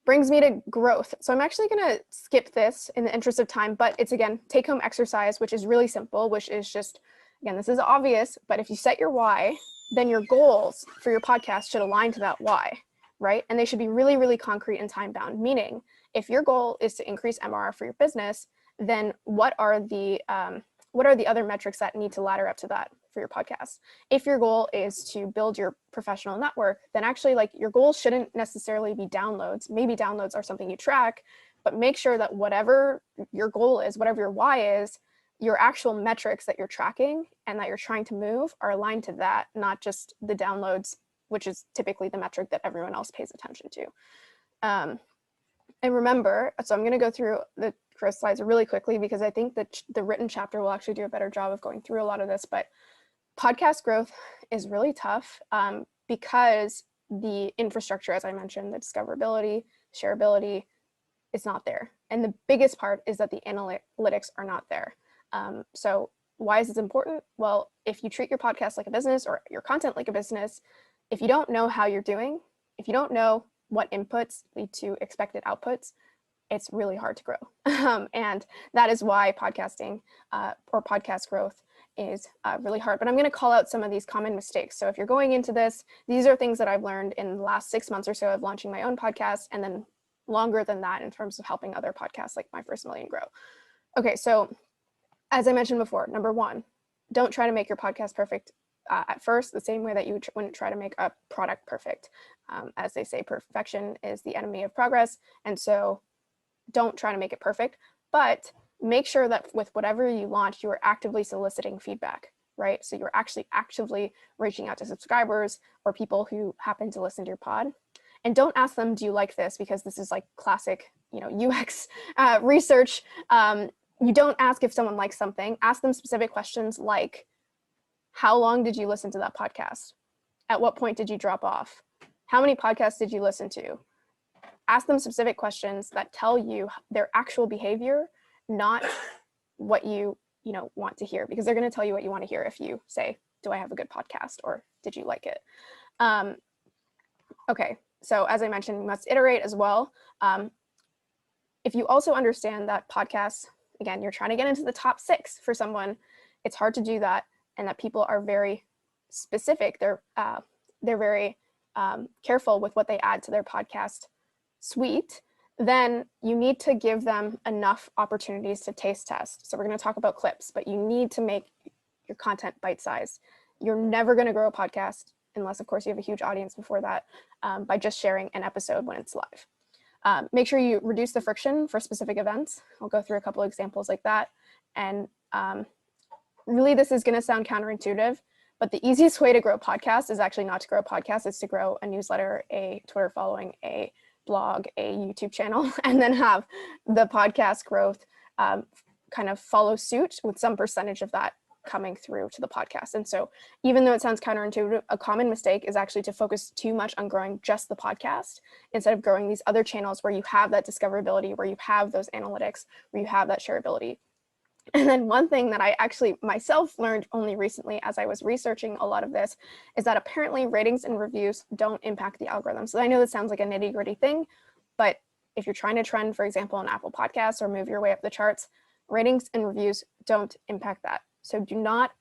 Brings me to growth. So I'm actually going to skip this in the interest of time, but it's, again, take home exercise, which is really simple, which is just, again, this is obvious, but if you set your why, then your goals for your podcast should align to that why, right? And they should be really, really concrete and time bound. Meaning, if your goal is to increase MRR for your business, then what are the other metrics that need to ladder up to that for your podcast? If your goal is to build your professional network, then actually, like, your goals shouldn't necessarily be downloads. Maybe downloads are something you track, but make sure that whatever your goal is, whatever your why is, your actual metrics that you're tracking and that you're trying to move are aligned to that, not just the downloads, which is typically the metric that everyone else pays attention to. And remember, so I'm going to go through the growth slides really quickly, because I think that the written chapter will actually do a better job of going through a lot of this, but podcast growth is really tough because the infrastructure, as I mentioned, the discoverability, shareability, is not there. And the biggest part is that the analytics are not there. So why is this important? Well, if you treat your podcast like a business or your content like a business, if you don't know how you're doing, if you don't know what inputs lead to expected outputs, it's really hard to grow. And that is why podcasting or podcast growth is really hard. But I'm going to call out some of these common mistakes. So if you're going into this, these are things that I've learned in the last 6 months or so of launching my own podcast, and then longer than that in terms of helping other podcasts like My First Million grow. Okay, so as I mentioned before, number one, don't try to make your podcast perfect at first, the same way that you wouldn't try to make a product perfect. As they say, perfection is the enemy of progress. And so don't try to make it perfect, but make sure that with whatever you launch, you are actively soliciting feedback, right? So you're actually actively reaching out to subscribers or people who happen to listen to your pod. And don't ask them, do you like this? Because this is like classic, UX research. You don't ask if someone likes something. Ask them specific questions like, how long did you listen to that podcast? At what point did you drop off? How many podcasts did you listen to? Ask them specific questions that tell you their actual behavior, not what you want to hear, because they're going to tell you what you want to hear if you say, do I have a good podcast, or did you like it? Okay, so as I mentioned, you must iterate as well. If you also understand that podcasts, again, you're trying to get into the top 6 for someone, it's hard to do that, and that people are very specific. They're very careful with what they add to their podcast suite. Then you need to give them enough opportunities to taste test. So we're going to talk about clips, but you need to make your content bite-sized. You're never going to grow a podcast, unless of course you have a huge audience before that, by just sharing an episode when it's live. Make sure you reduce the friction for specific events. I'll go through a couple of examples like that. And really, this is going to sound counterintuitive, but the easiest way to grow a podcast is actually not to grow a podcast. It's to grow a newsletter, a Twitter following, a blog, a YouTube channel, and then have the podcast growth kind of follow suit with some percentage of that coming through to the podcast. And so even though it sounds counterintuitive, a common mistake is actually to focus too much on growing just the podcast instead of growing these other channels where you have that discoverability, where you have those analytics, where you have that shareability. And then one thing that I actually myself learned only recently as I was researching a lot of this is that apparently ratings and reviews don't impact the algorithm. So I know this sounds like a nitty-gritty thing, but if you're trying to trend, for example, on Apple Podcasts or move your way up the charts, ratings and reviews don't impact that. So do not,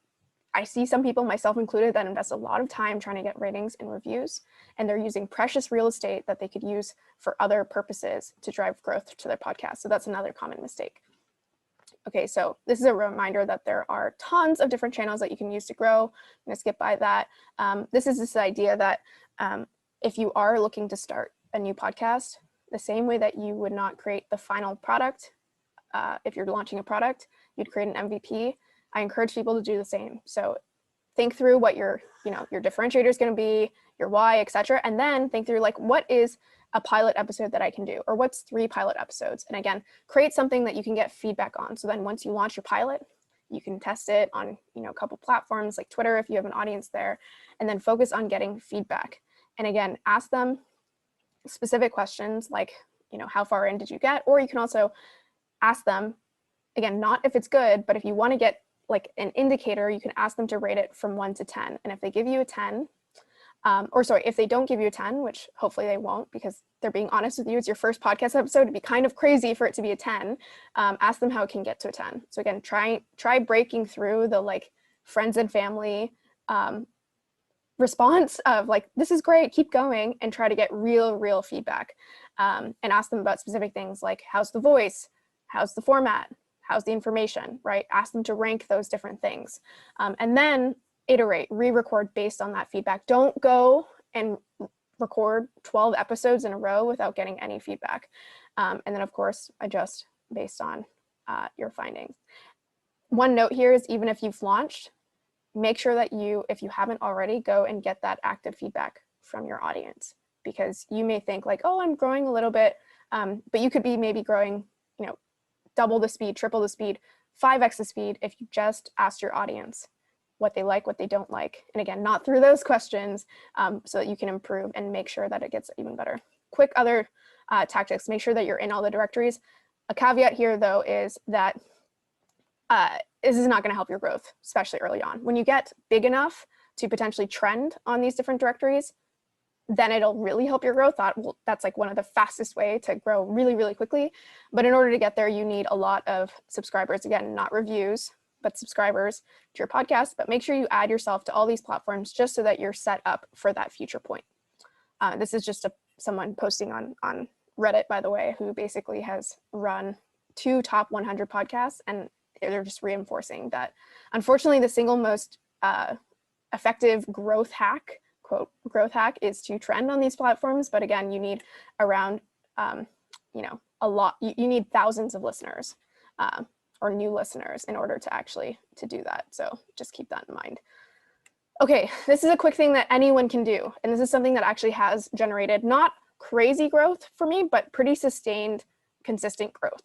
I see some people, myself included, that invest a lot of time trying to get ratings and reviews, and they're using precious real estate that they could use for other purposes to drive growth to their podcast. So that's another common mistake. Okay, so this is a reminder that there are tons of different channels that you can use to grow. I'm gonna skip by that. This is this idea that if you are looking to start a new podcast, the same way that you would not create the final product, if you're launching a product, you'd create an MVP. I encourage people to do the same. So think through what your differentiator is gonna be, your why, etc. And then think through like, what is a pilot episode that I can do, or what's 3 pilot episodes? And again, create something that you can get feedback on. So then once you launch your pilot, you can test it on a couple platforms like Twitter if you have an audience there, and then focus on getting feedback. And again, ask them specific questions like, how far in did you get? Or you can also ask them, again, not if it's good, but if you want to get like an indicator, you can ask them to rate it from 1 to 10. And if they give you a 10, if they don't give you a 10, which hopefully they won't because they're being honest with you, it's your first podcast episode, it'd be kind of crazy for it to be a 10, ask them how it can get to a 10. So again, try breaking through the like friends and family response of like, this is great, keep going, and try to get real feedback, and ask them about specific things like, how's the voice, how's the format, how's the information, right? Ask them to rank those different things, and then iterate, re-record based on that feedback. Don't go and record 12 episodes in a row without getting any feedback. And then of course, adjust based on your findings. One note here is even if you've launched, make sure that if you haven't already, go and get that active feedback from your audience, because you may think like, oh, I'm growing a little bit, but you could be maybe growing, double the speed, triple the speed, 5x the speed if you just asked your audience what they like, what they don't like. And again, not through those questions, so that you can improve and make sure that it gets even better. Quick other tactics, make sure that you're in all the directories. A caveat here though is that this is not gonna help your growth, especially early on. When you get big enough to potentially trend on these different directories, then it'll really help your growth. That's like one of the fastest way to grow really quickly. But in order to get there, you need a lot of subscribers. Again, not reviews, but subscribers to your podcast. But make sure you add yourself to all these platforms just so that you're set up for that future point. This is just someone posting on Reddit, by the way, who basically has run 2 top 100 podcasts, and they're just reinforcing that. Unfortunately, the single most effective growth hack, quote, growth hack, is to trend on these platforms. But again, you need around, a lot, you need thousands of listeners or new listeners in order to do that. So just keep that in mind. Okay, this is a quick thing that anyone can do. And this is something that actually has generated not crazy growth for me, but pretty sustained, consistent growth.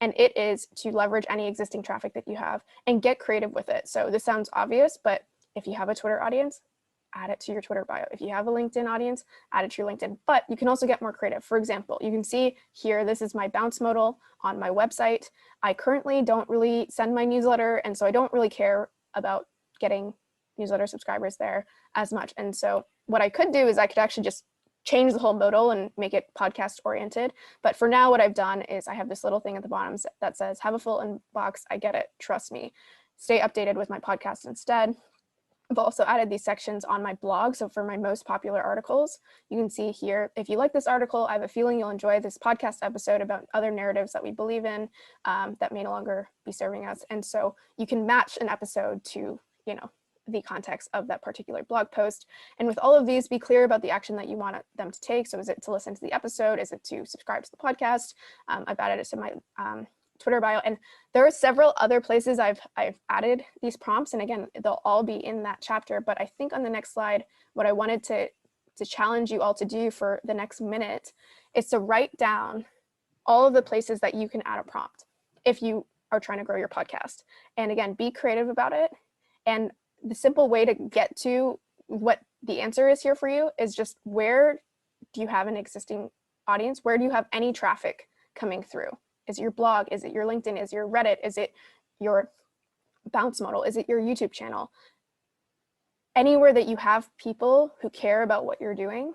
And it is to leverage any existing traffic that you have and get creative with it. So this sounds obvious, but if you have a Twitter audience, add it to your Twitter bio. If you have a LinkedIn audience, add it to your LinkedIn. But you can also get more creative. For example, you can see here, this is my bounce modal on my website. I currently don't really send my newsletter, and so I don't really care about getting newsletter subscribers there as much. And so what I could do is I could actually just change the whole modal and make it podcast oriented. But for now, what I've done is I have this little thing at the bottom that says, have a full inbox. I get it. Trust me. Stay updated with my podcast instead. I've also added these sections on my blog. So for my most popular articles, you can see here, if you like this article, I have a feeling you'll enjoy this podcast episode about other narratives that we believe in that may no longer be serving us. And so you can match an episode to, the context of that particular blog post. And with all of these, be clear about the action that you want them to take. So is it to listen to the episode? Is it to subscribe to the podcast? I've added it to my Twitter bio. And there are several other places I've added these prompts. And again, they'll all be in that chapter. But I think on the next slide, what I wanted to challenge you all to do for the next minute is to write down all of the places that you can add a prompt if you are trying to grow your podcast. And again, be creative about it. And the simple way to get to what the answer is here for you is just, where do you have an existing audience? Where do you have any traffic coming through? Is it your blog? Is it your LinkedIn? Is it your Reddit? Is it your bounce modal? Is it your YouTube channel? Anywhere that you have people who care about what you're doing,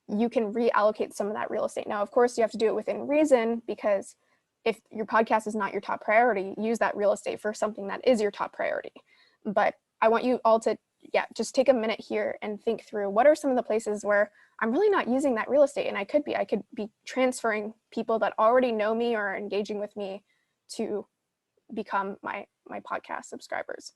you can reallocate some of that real estate. Now, of course, you have to do it within reason, because if your podcast is not your top priority, use that real estate for something that is your top priority. But I want you all to, just take a minute here and think through, what are some of the places where I'm really not using that real estate? And I could be transferring people that already know me or are engaging with me to become my podcast subscribers.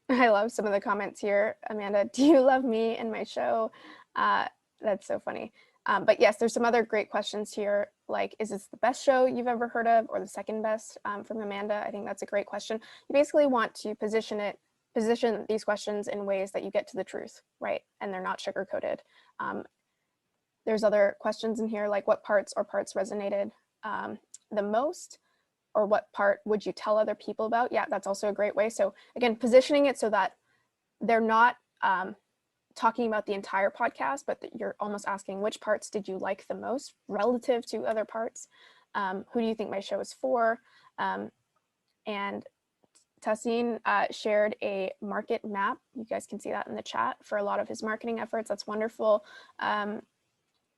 I love some of the comments here. Amanda, do you love me and my show? That's so funny. But yes, there's some other great questions here, like, is this the best show you've ever heard of, or the second best, from Amanda? I think that's a great question. You basically want to position these questions in ways that you get to the truth, right? And they're not sugar-coated. There's other questions in here, like, what parts resonated the most? Or what part would you tell other people about? Yeah, that's also a great way. So again, positioning it so that they're not talking about the entire podcast, but that you're almost asking, which parts did you like the most relative to other parts? Who do you think my show is for? And Tassin shared a market map. You guys can see that in the chat for a lot of his marketing efforts. That's wonderful.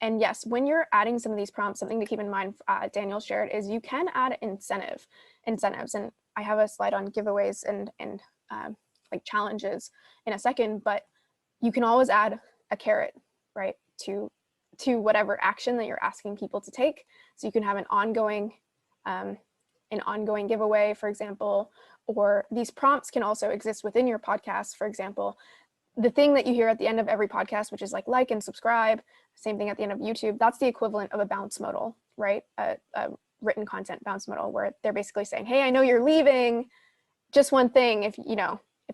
And yes, when you're adding some of these prompts, something to keep in mind, Daniel shared, is you can add incentives. And I have a slide on giveaways and like challenges in a second, but you can always add a carrot, right, to whatever action that you're asking people to take. So you can have an ongoing giveaway, for example, or these prompts can also exist within your podcast. For example, the thing that you hear at the end of every podcast, which is like and subscribe, same thing at the end of YouTube, that's the equivalent of a bounce modal, right? A written content bounce modal, where they're basically saying, hey, I know you're leaving, just one thing, if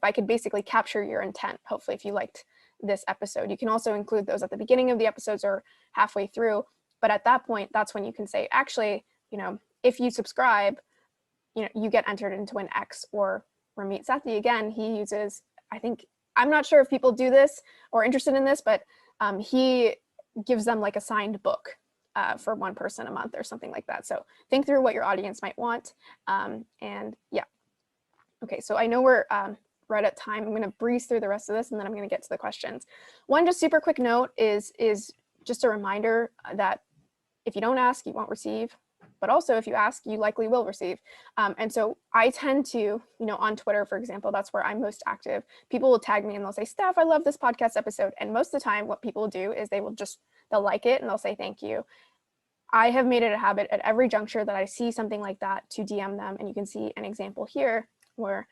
I could basically capture your intent, hopefully, if you liked this episode. You can also include those at the beginning of the episodes or halfway through. But at that point, that's when you can say, actually, if you subscribe, you get entered into an X. Or Ramit Sethi, again, he uses, I'm not sure if people do this or interested in this, but he gives them like a signed book for one person a month or something like that. So think through what your audience might want. And yeah. Okay, so I know we're right at time. I'm going to breeze through the rest of this, and then I'm going to get to the questions. One just super quick note is just a reminder that if you don't ask, you won't receive. But also, if you ask, you likely will receive. And so I tend to, on Twitter, for example, that's where I'm most active. People will tag me and they'll say, Steph, I love this podcast episode. And most of the time, what people do is they'll like it and they'll say thank you. I have made it a habit at every juncture that I see something like that to DM them. And you can see an example here where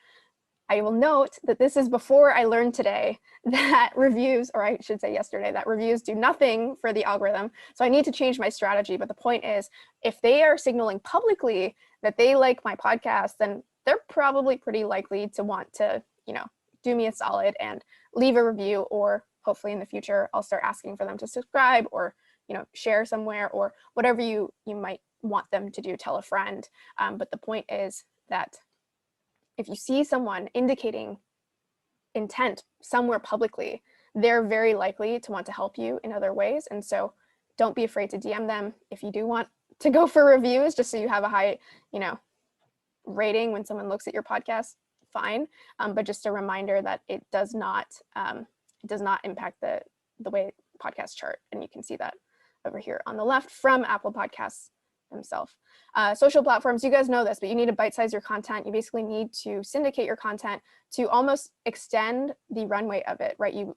I will note that this is before I learned today that reviews, or I should say yesterday, that reviews do nothing for the algorithm. So I need to change my strategy. But the point is, if they are signaling publicly that they like my podcast, then they're probably pretty likely to want to, do me a solid and leave a review, or hopefully in the future, I'll start asking for them to subscribe or, share somewhere, or whatever you might want them to do, tell a friend. But the point is that if you see someone indicating intent somewhere publicly, they're very likely to want to help you in other ways. And so don't be afraid to DM them if you do want to go for reviews, just so you have a high, rating when someone looks at your podcast, fine. But just a reminder that it does not impact the way podcasts chart. And you can see that over here on the left from Apple Podcasts themselves. Social platforms, you guys know this, but you need to bite-size your content. You basically need to syndicate your content to almost extend the runway of it, right? You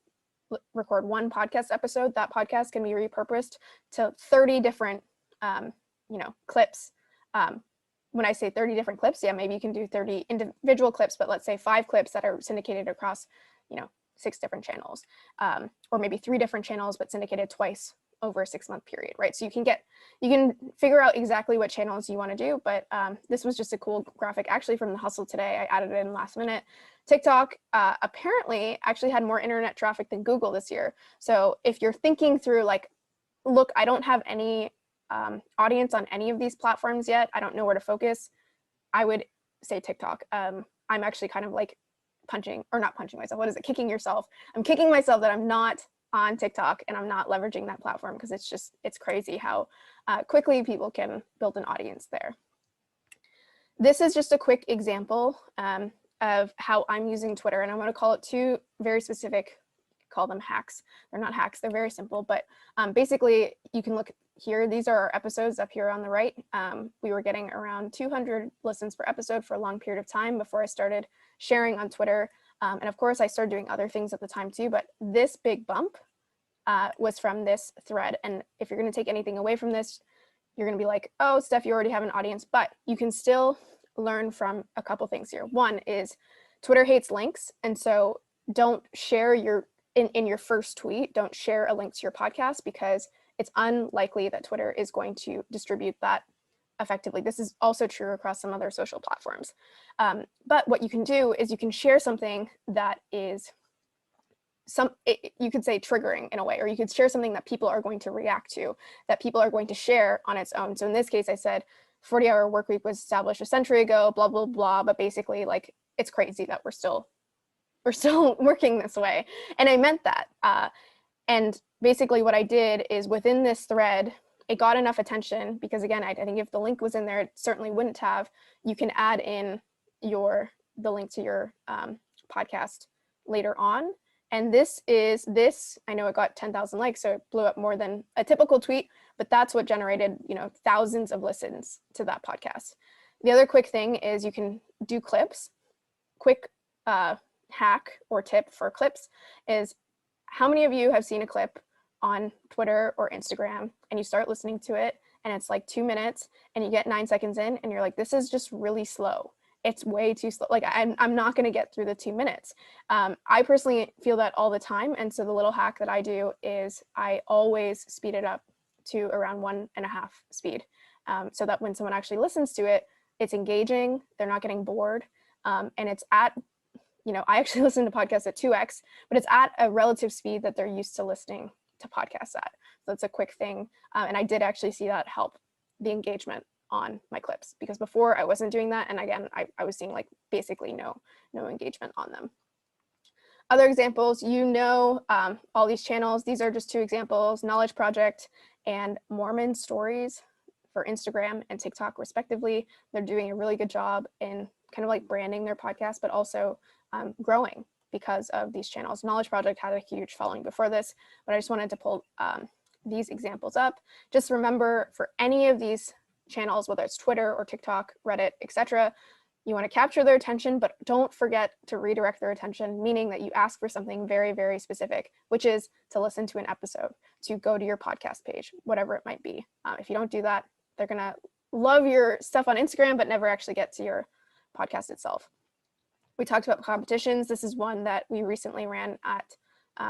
record one podcast episode, that podcast can be repurposed to 30 different, clips. When I say 30 different clips, yeah, maybe you can do 30 individual clips, but let's say 5 clips that are syndicated across, 6 different channels, or maybe 3 different channels, but syndicated twice over a 6-month period, right? So you can figure out exactly what channels you want to do, but this was just a cool graphic actually from the Hustle today. I added it in last minute. TikTok apparently actually had more internet traffic than Google this year. So if you're thinking through like, look, I don't have any audience on any of these platforms yet, I don't know where to focus, I would say TikTok. I'm actually kind of like kicking yourself. I'm kicking myself that I'm not on TikTok and I'm not leveraging that platform, because it's crazy how quickly people can build an audience there. This is just a quick example of how I'm using Twitter, and I'm going to call it 2 very specific, call them hacks. They're not hacks, they're very simple, but basically you can look here. These are our episodes up here on the right. We were getting around 200 listens per episode for a long period of time before I started sharing on Twitter. And of course, I started doing other things at the time too, but this big bump was from this thread. And if you're going to take anything away from this, you're going to be like, oh, Steph, you already have an audience, but you can still learn from a couple things here. One is Twitter hates links. And so don't share in your first tweet, don't share a link to your podcast, because it's unlikely that Twitter is going to distribute that effectively. This is also true across some other social platforms. But what you can do is you can share something that is you could say triggering in a way, or you could share something that people are going to react to, that people are going to share on its own. So in this case, I said 40-hour work week was established a century ago, blah, blah, blah. But basically, like, it's crazy that we're still working this way. And I meant that. And basically what I did is within this thread, it got enough attention because, again, I think if the link was in there, it certainly wouldn't have. You can add in the link to your podcast later on. And this, I know it got 10,000 likes, so it blew up more than a typical tweet, but that's what generated, thousands of listens to that podcast. The other quick thing is you can do clips. Quick hack or tip for clips is, how many of you have seen a clip on Twitter or Instagram and you start listening to it and it's like 2 minutes and you get 9 seconds in and you're like, this is just really slow. It's way too slow. Like I'm not going to get through the 2 minutes. I personally feel that all the time. And so the little hack that I do is I always speed it up to around 1.5 speed, so that when someone actually listens to it, it's engaging, they're not getting bored. And it's at, I actually listen to podcasts at 2x, but it's at a relative speed that they're used to listening to podcasts at. that's a quick thing. And I did actually see that help the engagement on my clips, because before I wasn't doing that. And again, I was seeing like basically no engagement on them. Other examples, all these channels, these are just 2 examples, Knowledge Project and Mormon Stories for Instagram and TikTok respectively. They're doing a really good job in kind of like branding their podcast, but also growing because of these channels. Knowledge Project had a huge following before this, but I just wanted to pull these examples up. Just remember, for any of these channels, whether it's Twitter or TikTok, Reddit, etc., you want to capture their attention, but don't forget to redirect their attention, meaning that you ask for something very, very specific, which is to listen to an episode, to go to your podcast page, whatever it might be. If you don't do that, they're going to love your stuff on Instagram, but never actually get to your podcast itself. We talked about competitions. This is one that we recently ran at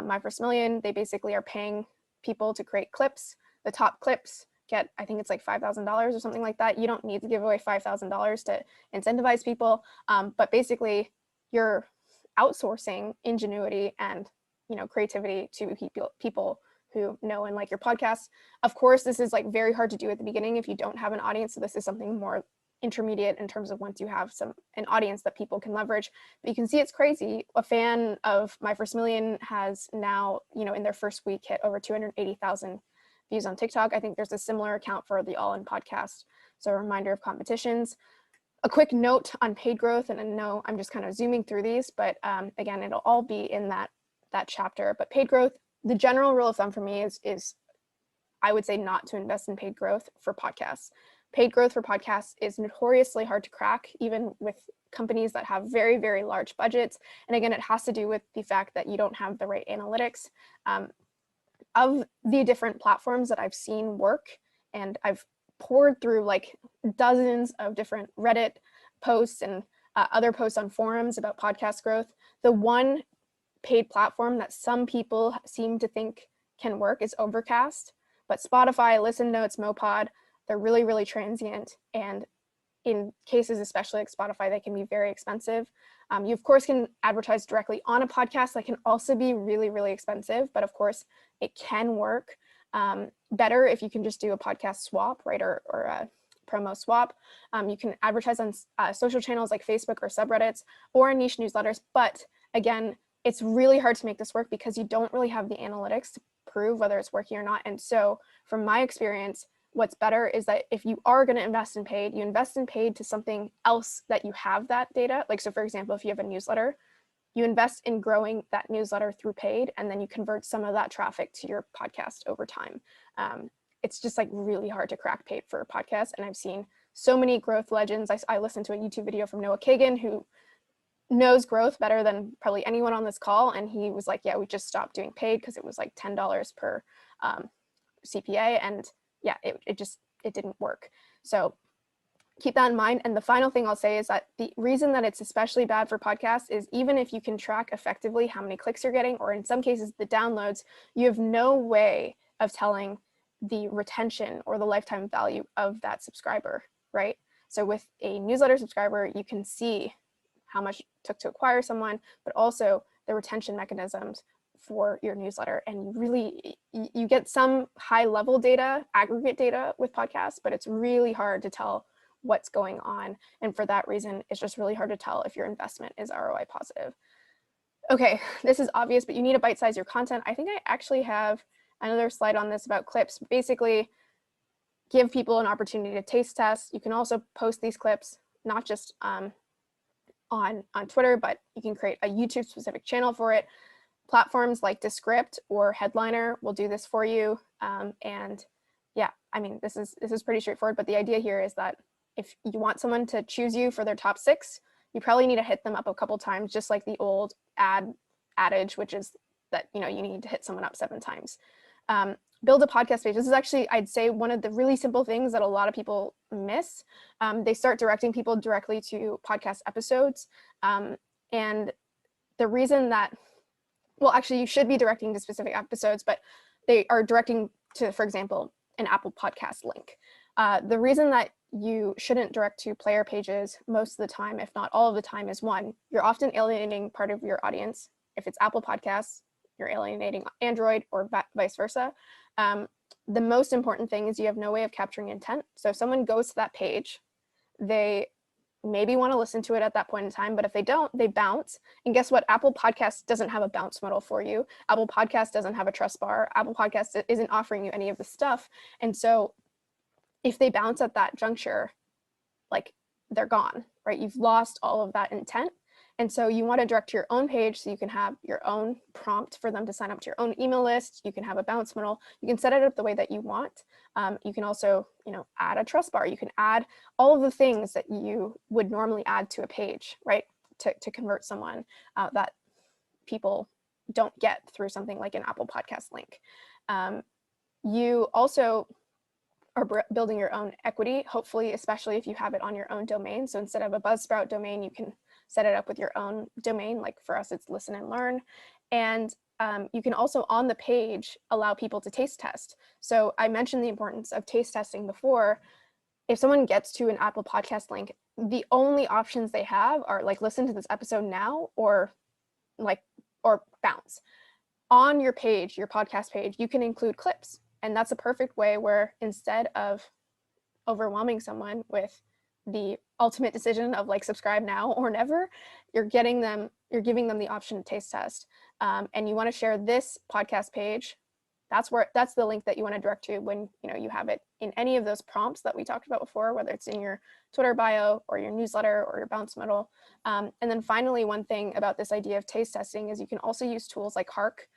My First Million. They basically are paying people to create clips. The top clips get, I think it's like $5,000 or something like that. You don't need to give away $5,000 to incentivize people, but basically you're outsourcing ingenuity and creativity to people who know and like your podcast. Of course, this is like very hard to do at the beginning if you don't have an audience. So this is something more intermediate in terms of once you have an audience that people can leverage. But you can see it's crazy. A fan of My First Million has now, in their first week, hit over 280,000 views on TikTok. I think there's a similar account for the All In podcast. So a reminder of competitions. A quick note on paid growth, and I know I'm just kind of zooming through these, but again, it'll all be in that chapter. But paid growth, the general rule of thumb for me is I would say not to invest in paid growth for podcasts. Paid growth for podcasts is notoriously hard to crack, even with companies that have very, very large budgets. And again, it has to do with the fact that you don't have the right analytics. Of the different platforms that I've seen work, and I've poured through like dozens of different Reddit posts and other posts on forums about podcast growth, the one paid platform that some people seem to think can work is Overcast. But Spotify, Listen Notes, Mopod, they're really, really transient. And in cases, especially like Spotify, they can be very expensive. You, of course, can advertise directly on a podcast that can also be really, really expensive. But of course, it can work better if you can just do a podcast swap, right? Or a promo swap. You can advertise on social channels like Facebook or subreddits or niche newsletters. But again, it's really hard to make this work because you don't really have the analytics to prove whether it's working or not. And so from my experience, what's better is that if you are going to invest in paid, you invest in paid to something else that you have that data. Like, so for example, if you have a newsletter, you invest in growing that newsletter through paid, and then you convert some of that traffic to your podcast over time. It's just like really hard to crack paid for a podcast. And I've seen so many growth legends. I listened to a YouTube video from Noah Kagan, who knows growth better than probably anyone on this call. And he was like, yeah, we just stopped doing paid because it was like $10 per CPA. And yeah, it didn't work. So keep that in mind. And the final thing I'll say is that the reason that it's especially bad for podcasts is even if you can track effectively how many clicks you're getting, or in some cases the downloads, you have no way of telling the retention or the lifetime value of that subscriber, right? So with a newsletter subscriber, you can see how much it took to acquire someone, but also the retention mechanisms for your newsletter. And you get some high level data, aggregate data with podcasts, but it's really hard to tell what's going on. And for that reason, it's just really hard to tell if your investment is ROI positive. Okay, this is obvious, but you need to bite size your content. I think I actually have another slide on this about clips. Basically, give people an opportunity to taste test. You can also post these clips, not just on Twitter, but you can create a YouTube specific channel for it. Platforms like Descript or Headliner will do this for you. And yeah, I mean, this is pretty straightforward, but the idea here is that if you want someone to choose you for their top 6, you probably need to hit them up a couple times, just like the old adage, which is that, you need to hit someone up 7 times. Build a podcast page. This is actually, I'd say, one of the really simple things that a lot of people miss. They start directing people directly to podcast episodes. And the reason that, well, actually, you should be directing to specific episodes, but they are directing to, for example, an Apple Podcast link. The reason that you shouldn't direct to player pages most of the time, if not all of the time, is 1, you're often alienating part of your audience. If it's Apple Podcasts, you're alienating Android or vice versa. the most important thing is you have no way of capturing intent. So if someone goes to that page, they maybe want to listen to it at that point in time, but if they don't, they bounce. And guess what? Apple Podcasts doesn't have a bounce model for you. Apple Podcasts doesn't have a trust bar. Apple Podcasts isn't offering you any of the stuff. And so if they bounce at that juncture, like they're gone, right? You've lost all of that intent. And so you want to direct to your own page so you can have your own prompt for them to sign up to your own email list. You can have a bounce model. You can set it up the way that you want. You can also, add a trust bar. You can add all of the things that you would normally add to a page, right? To convert someone that people don't get through something like an Apple Podcast link. You also are building your own equity, hopefully, especially if you have it on your own domain. So instead of a Buzzsprout domain, you can set it up with your own domain. Like for us, it's Listen and Learn. And you can also on the page allow people to taste test. So I mentioned the importance of taste testing before. If someone gets to an Apple Podcast link, the only options they have are like listen to this episode now or bounce. On your page, your podcast page, you can include clips. And that's a perfect way where instead of overwhelming someone with the ultimate decision of like subscribe now or never, you're giving them the option to taste test. And you want to share this podcast page. That's the link that you want to direct to when you have it in any of those prompts that we talked about before, whether it's in your Twitter bio or your newsletter or your bounce model. And then finally, one thing about this idea of taste testing is you can also use tools like Hark,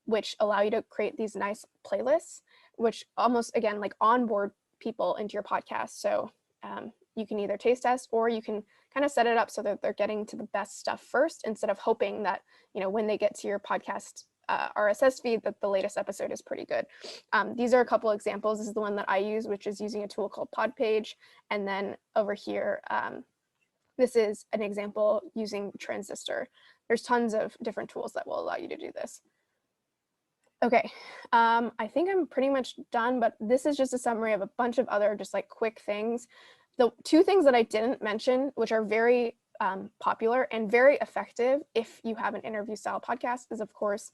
which allow you to create these nice playlists, which almost, again, like onboard people into your podcast. So you can either taste test or you can kind of set it up so that they're getting to the best stuff first instead of hoping that, when they get to your podcast RSS feed that the latest episode is pretty good. These are a couple examples. This is the one that I use, which is using a tool called Podpage. And then over here, this is an example using Transistor. There's tons of different tools that will allow you to do this. Okay, I think I'm pretty much done, but this is just a summary of a bunch of other just like quick things. The two things that I didn't mention, which are very popular and very effective if you have an interview style podcast, is of course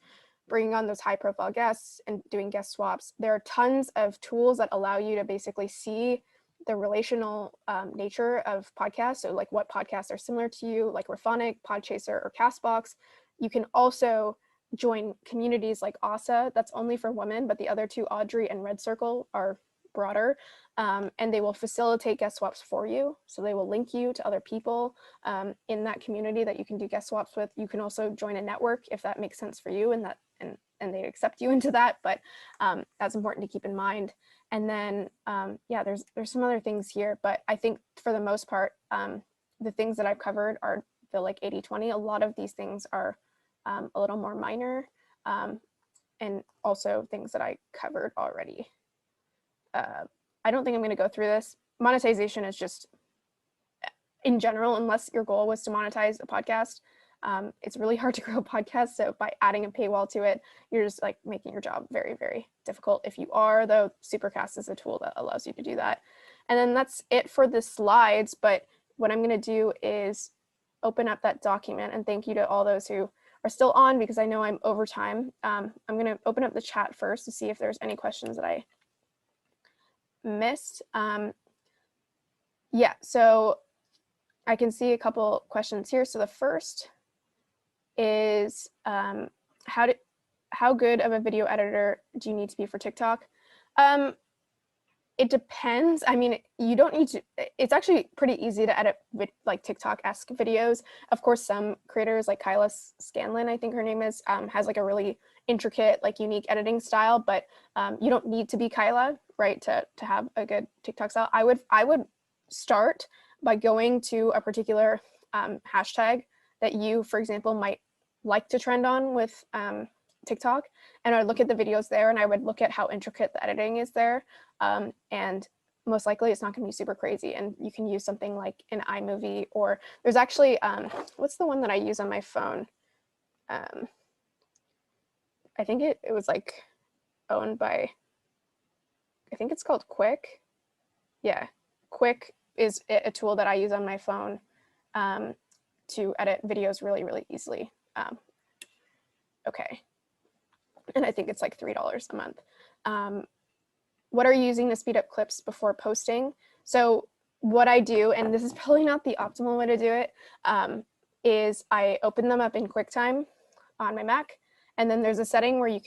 bringing on those high profile guests and doing guest swaps. There are tons of tools that allow you to basically see the relational nature of podcasts. So like what podcasts are similar to you, like Raphonic, Podchaser, or Castbox. You can also join communities like ASA, that's only for women, but the other two, Audrey and Red Circle, are broader, and they will facilitate guest swaps for you. So they will link you to other people in that community that you can do guest swaps with. You can also join a network if that makes sense for you and they accept you into that, but that's important to keep in mind. And then, yeah, there's some other things here, but I think for the most part, the things that I've covered feel like 80-20. A lot of these things are a little more minor, and also things that I covered already. I don't think I'm going to go through this. Monetization is just, in general, unless your goal was to monetize a podcast, it's really hard to grow a podcast. So by adding a paywall to it, you're just like making your job very, very difficult. If you are, though, Supercast is a tool that allows you to do that. And then that's it for the slides. But what I'm going to do is open up that document, and thank you to all those who are still on because I know I'm over time. I'm going to open up the chat first to see if there's any questions that I missed. Yeah, so I can see a couple questions here. So the first is how good of a video editor do you need to be for TikTok? It depends. I mean, you don't need to, it's actually pretty easy to edit like TikTok-esque videos. Of course, some creators like Kyla Scanlon, I think her name is, has like a really intricate, like unique editing style, but you don't need to be Kyla, right, to have a good TikTok style. I would start by going to a particular hashtag that you, for example, might like to trend on with TikTok, and I'd look at the videos there and I would look at how intricate the editing is there. And most likely it's not going to be super crazy, and you can use something like an iMovie, or there's actually, what's the one that I use on my phone? I think it was like owned by, I think it's called Quick. Yeah, Quick is a tool that I use on my phone to edit videos really, really easily. Okay. And I think it's like $3 a month. What are you using to speed up clips before posting? So what I do, and this is probably not the optimal way to do it, is I open them up in QuickTime on my Mac, and then there's a setting where you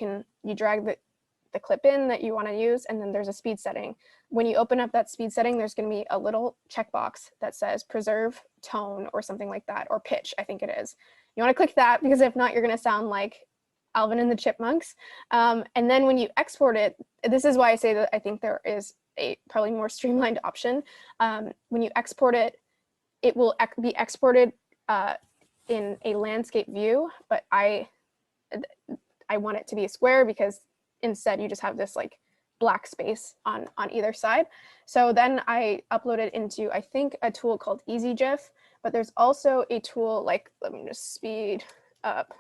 drag the clip in that you want to use, and then there's a speed setting. When you open up that speed setting, there's going to be a little checkbox that says preserve tone or something like that, or pitch, I think it is. You want to click that, because if not, you're going to sound like Alvin and the Chipmunks. And then when you export it, this is why I say that I think there is a probably more streamlined option. When you export it, it will be exported in a landscape view, but I want it to be a square, because instead you just have this like black space on either side. So then I upload it into, I think, a tool called EasyGIF, but there's also a tool like, let me just speed up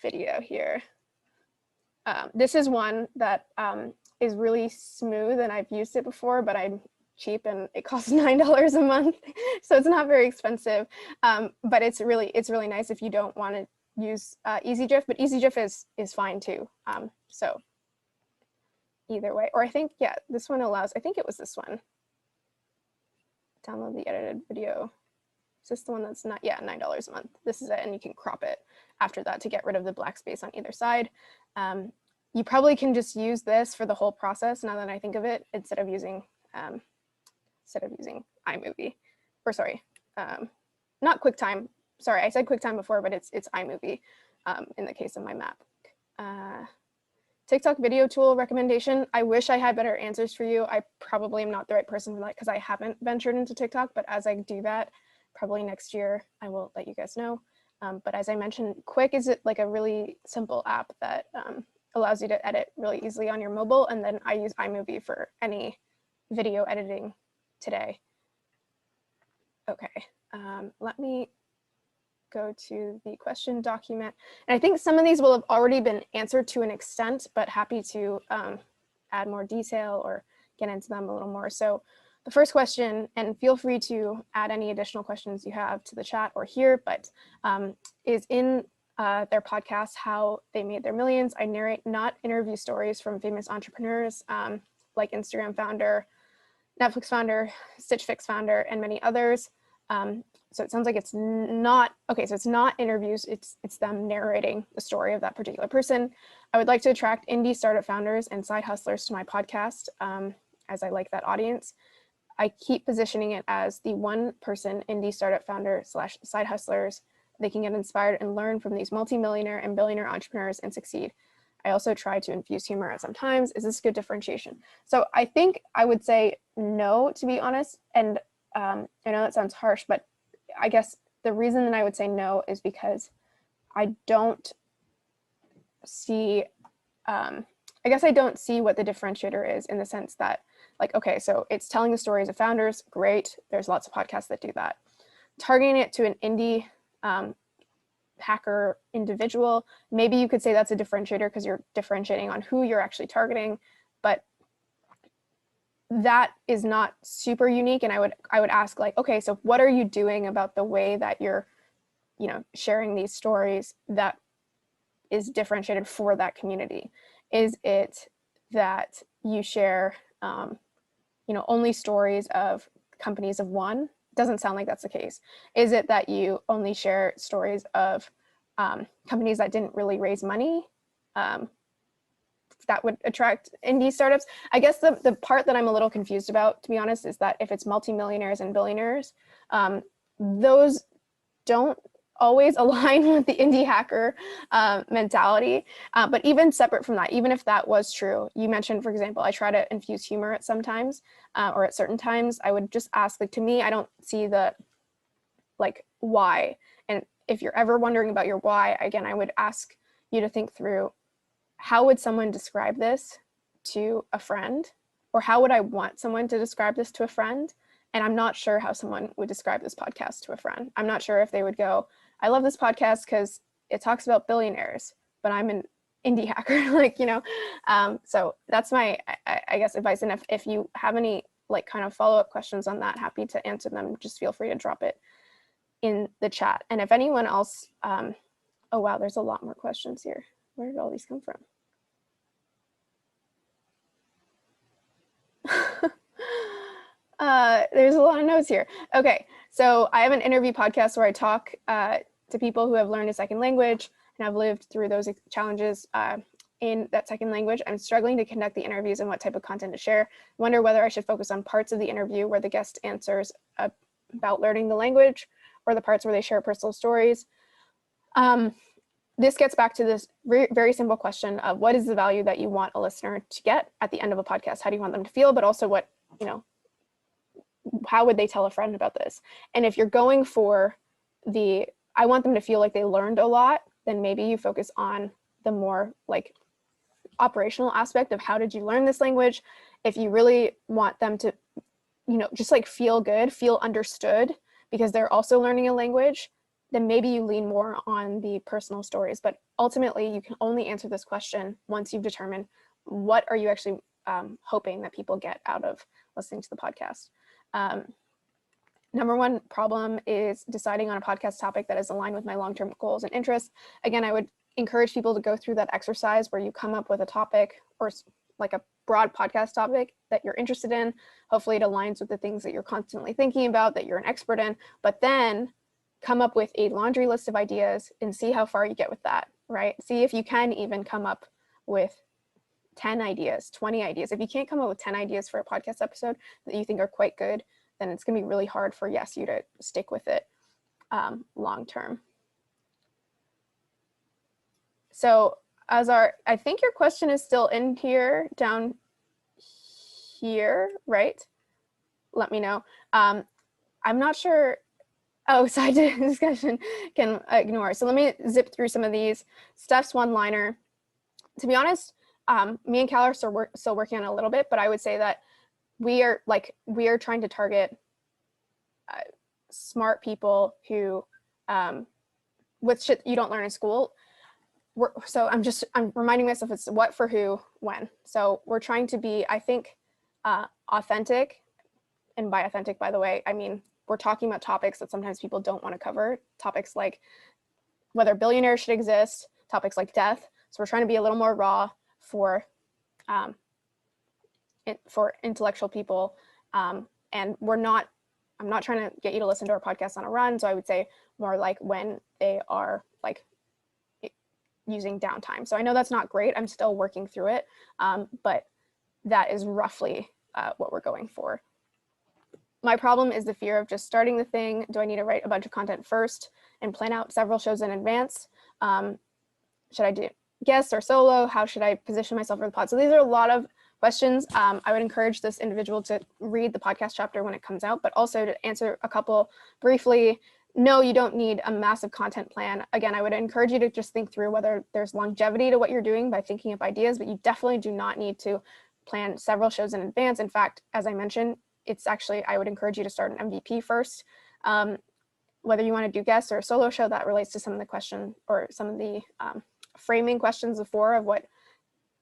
video here. This is one that is really smooth, and I've used it before, but I'm cheap and it costs $9 a month, so it's not very expensive. But it's really nice if you don't want to use EasyGIF, but EasyGIF is fine too. So either way, or I think, yeah, this one allows, I think it was this one. Download the edited video. Is this the one that's not, yeah, $9 a month. This is it, and you can crop it after that to get rid of the black space on either side. You probably can just use this for the whole process, now that I think of it, instead of using iMovie, or sorry, not QuickTime. Sorry, I said QuickTime before, but it's iMovie in the case of my Mac. TikTok video tool recommendation. I wish I had better answers for you. I probably am not the right person for that, because I haven't ventured into TikTok, but as I do that, probably next year, I will let you guys know. But as I mentioned, Quick is like a really simple app that allows you to edit really easily on your mobile. And then I use iMovie for any video editing today. Okay, let me go to the question document. And I think some of these will have already been answered to an extent, but happy to add more detail or get into them a little more. So the first question, and feel free to add any additional questions you have to the chat or here, but is in their podcast, How They Made Their Millions. I narrate, not interview, stories from famous entrepreneurs like Instagram founder, Netflix founder, Stitch Fix founder, and many others. So it sounds like it's not, okay, so it's not interviews, it's them narrating the story of that particular person. I would like to attract indie startup founders and side hustlers to my podcast, as I like that audience. I keep positioning it as the one person indie startup founder / side hustlers. They can get inspired and learn from these multimillionaire and billionaire entrepreneurs and succeed. I also try to infuse humor at some times. Is this good differentiation? So I think I would say no, to be honest. And I know that sounds harsh, but I guess the reason that I would say no is because I don't see, I guess I don't see what the differentiator is, in the sense that, like, okay, so it's telling the stories of founders, great. There's lots of podcasts that do that. Targeting it to an indie hacker individual, maybe you could say that's a differentiator, because you're differentiating on who you're actually targeting, but that is not super unique. And I would ask, like, okay, so what are you doing about the way that you're, sharing these stories that is differentiated for that community? Is it that you share, only stories of companies of one? Doesn't sound like that's the case. Is it that you only share stories of companies that didn't really raise money? That would attract indie startups. I guess the part that I'm a little confused about, to be honest, is that if it's multimillionaires and billionaires, those don't always align with the indie hacker mentality. But even separate from that, even if that was true, you mentioned, for example, I try to infuse humor at sometimes or at certain times. I would just ask, like, to me, I don't see the, like, why. And if you're ever wondering about your why, again, I would ask you to think through, how would someone describe this to a friend? Or how would I want someone to describe this to a friend? And I'm not sure how someone would describe this podcast to a friend. I'm not sure if they would go, I love this podcast because it talks about billionaires, but I'm an indie hacker, so that's my, I guess, advice. And if you have any, like, kind of follow-up questions on that, happy to answer them. Just feel free to drop it in the chat. And if anyone else, oh wow, there's a lot more questions here. Where did all these come from? There's a lot of notes here. Okay, so I have an interview podcast where I talk to people who have learned a second language and have lived through those challenges in that second language. I'm struggling to connect the interviews and what type of content to share. Wonder whether I should focus on parts of the interview where the guest answers about learning the language, or the parts where they share personal stories. This gets back to this very simple question of what is the value that you want a listener to get at the end of a podcast? How do you want them to feel? But also what, how would they tell a friend about this? And if you're going for I want them to feel like they learned a lot, then maybe you focus on the more like operational aspect of how did you learn this language? If you really want them to, just like feel good, feel understood, because they're also learning a language, then maybe you lean more on the personal stories. But ultimately, you can only answer this question once you've determined what are you actually hoping that people get out of listening to the podcast. Number one problem is deciding on a podcast topic that is aligned with my long-term goals and interests. Again, I would encourage people to go through that exercise where you come up with a topic or like a broad podcast topic that you're interested in. Hopefully it aligns with the things that you're constantly thinking about, that you're an expert in, but then come up with a laundry list of ideas and see how far you get with that, right? See if you can even come up with 10 ideas, 20 ideas. If you can't come up with 10 ideas for a podcast episode that you think are quite good, then it's going to be really hard for you to stick with it long term. So I think your question is still in here, down here, right? Let me know. I'm not sure. Oh, side discussion can ignore. So let me zip through some of these. Steph's one-liner. To be honest, me and Cal are still working on it a little bit, but I would say that we are trying to target smart people who with shit you don't learn in school. So I'm reminding myself it's what, for who, when. So we're trying to be, I think, authentic. And by authentic, by the way, I mean, we're talking about topics that sometimes people don't want to cover. Topics like whether billionaires should exist, topics like death. So we're trying to be a little more raw for intellectual people. And I'm not trying to get you to listen to our podcast on a run. So I would say more like when they are like using downtime. So I know that's not great. I'm still working through it. But that is roughly what we're going for. My problem is the fear of just starting the thing. Do I need to write a bunch of content first and plan out several shows in advance? Should I do guests or solo? How should I position myself for the pod? So these are a lot of questions. I would encourage this individual to read the podcast chapter when it comes out, but also to answer a couple briefly. No, you don't need a massive content plan. Again, I would encourage you to just think through whether there's longevity to what you're doing by thinking up ideas, but you definitely do not need to plan several shows in advance. In fact, as I mentioned, it's actually, I would encourage you to start an MVP first. Whether you want to do guests or a solo show, that relates to some of the question or some of the framing questions before of what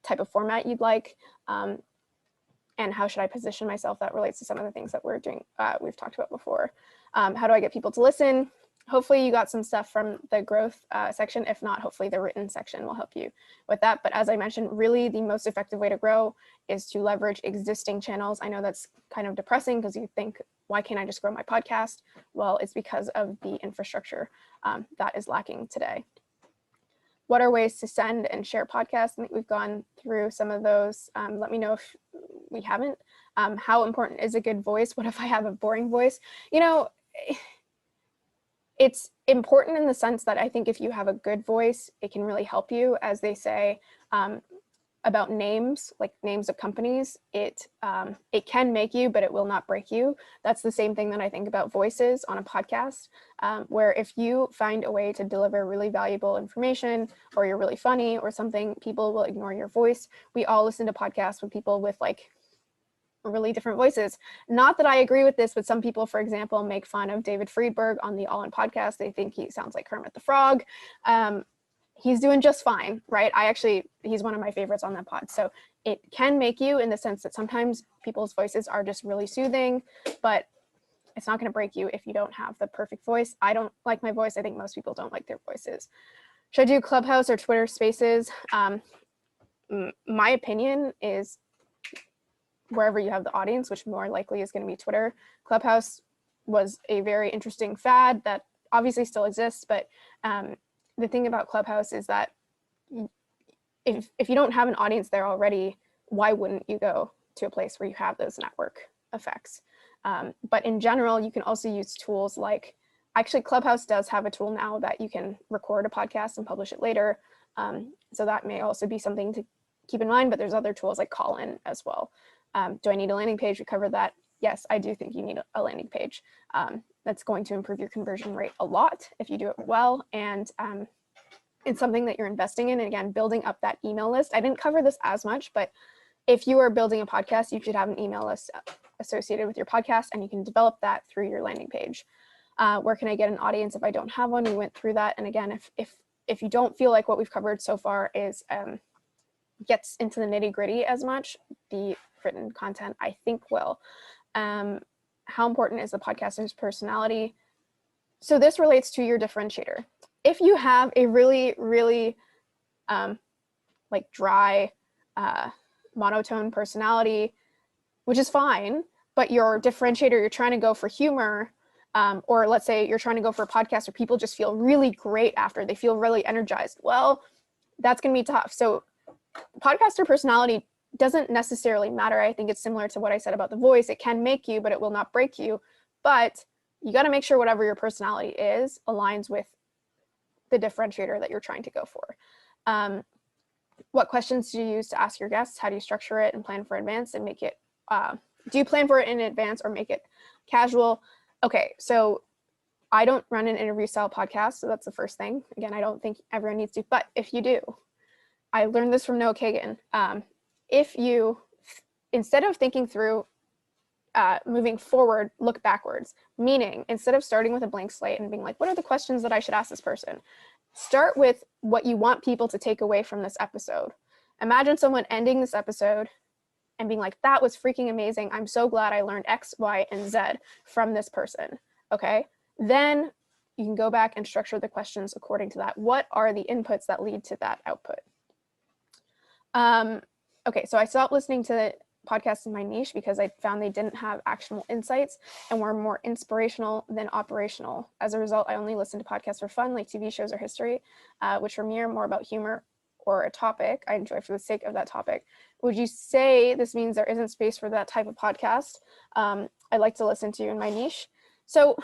type of format you'd like, and how should I position myself, that relates to some of the things that we're doing, we've talked about before. How do I get people to listen? Hopefully you got some stuff from the growth section. If not, hopefully the written section will help you with that. But as I mentioned, really the most effective way to grow is to leverage existing channels. I know that's kind of depressing because you think, why can't I just grow my podcast? Well, it's because of the infrastructure that is lacking today. What are ways to send and share podcasts? I think we've gone through some of those. Let me know if we haven't. How important is a good voice? What if I have a boring voice? You know, it's important in the sense that I think if you have a good voice, it can really help you. As they say about names, like names of companies, it can make you, but it will not break you. That's the same thing that I think about voices on a podcast, where if you find a way to deliver really valuable information, or you're really funny or something, people will ignore your voice. We all listen to podcasts with people with like really different voices. Not that I agree with this, but some people, for example, make fun of David Friedberg on the All In podcast. They think he sounds like Kermit the Frog. He's doing just fine, right? He's one of my favorites on that pod. So it can make you, in the sense that sometimes people's voices are just really soothing, but it's not going to break you if you don't have the perfect voice. I don't like my voice. I think most people don't like their voices. Should I do Clubhouse or Twitter Spaces? My opinion is wherever you have the audience, which more likely is going to be Twitter. Clubhouse was a very interesting fad that obviously still exists, but the thing about Clubhouse is that if you don't have an audience there already, why wouldn't you go to a place where you have those network effects? But in general, you can also use tools like, actually Clubhouse does have a tool now that you can record a podcast and publish it later. So that may also be something to keep in mind, but there's other tools like Callin as well. Do I need a landing page? We covered that. Yes, I do think you need a landing page. That's going to improve your conversion rate a lot if you do it well. And it's something that you're investing in. And again, building up that email list. I didn't cover this as much, but if you are building a podcast, you should have an email list associated with your podcast, and you can develop that through your landing page. Where can I get an audience if I don't have one? We went through that. And again, if you don't feel like what we've covered so far is gets into the nitty gritty as much, the written content I think will. How important is the podcaster's personality? So this relates to your differentiator. If you have a really, really like dry, monotone personality, which is fine, but your differentiator, you're trying to go for humor, or let's say you're trying to go for a podcast where people just feel really great after, they feel really energized. Well, that's going to be tough. So podcaster personality doesn't necessarily matter. I think it's similar to what I said about the voice. It can make you, but it will not break you. But you got to make sure whatever your personality is aligns with the differentiator that you're trying to go for. What questions do you use to ask your guests? How do you structure it and plan for advance and make it, do you plan for it in advance or make it casual? Okay, so I don't run an interview style podcast, so that's the first thing. Again, I don't think everyone needs to, but if you do, I learned this from Noah Kagan. If you, instead of thinking through moving forward, look backwards, meaning instead of starting with a blank slate and being like, what are the questions that I should ask this person? Start with what you want people to take away from this episode. Imagine someone ending this episode and being like, that was freaking amazing. I'm so glad I learned X, Y, and Z from this person. Okay. Then you can go back and structure the questions according to that. What are the inputs that lead to that output? Okay, so I stopped listening to podcasts in my niche because I found they didn't have actionable insights and were more inspirational than operational. As a result, I only listened to podcasts for fun, like TV shows or history, which were more about humor or a topic I enjoy for the sake of that topic. Would you say this means there isn't space for that type of podcast I like to listen to in my niche? So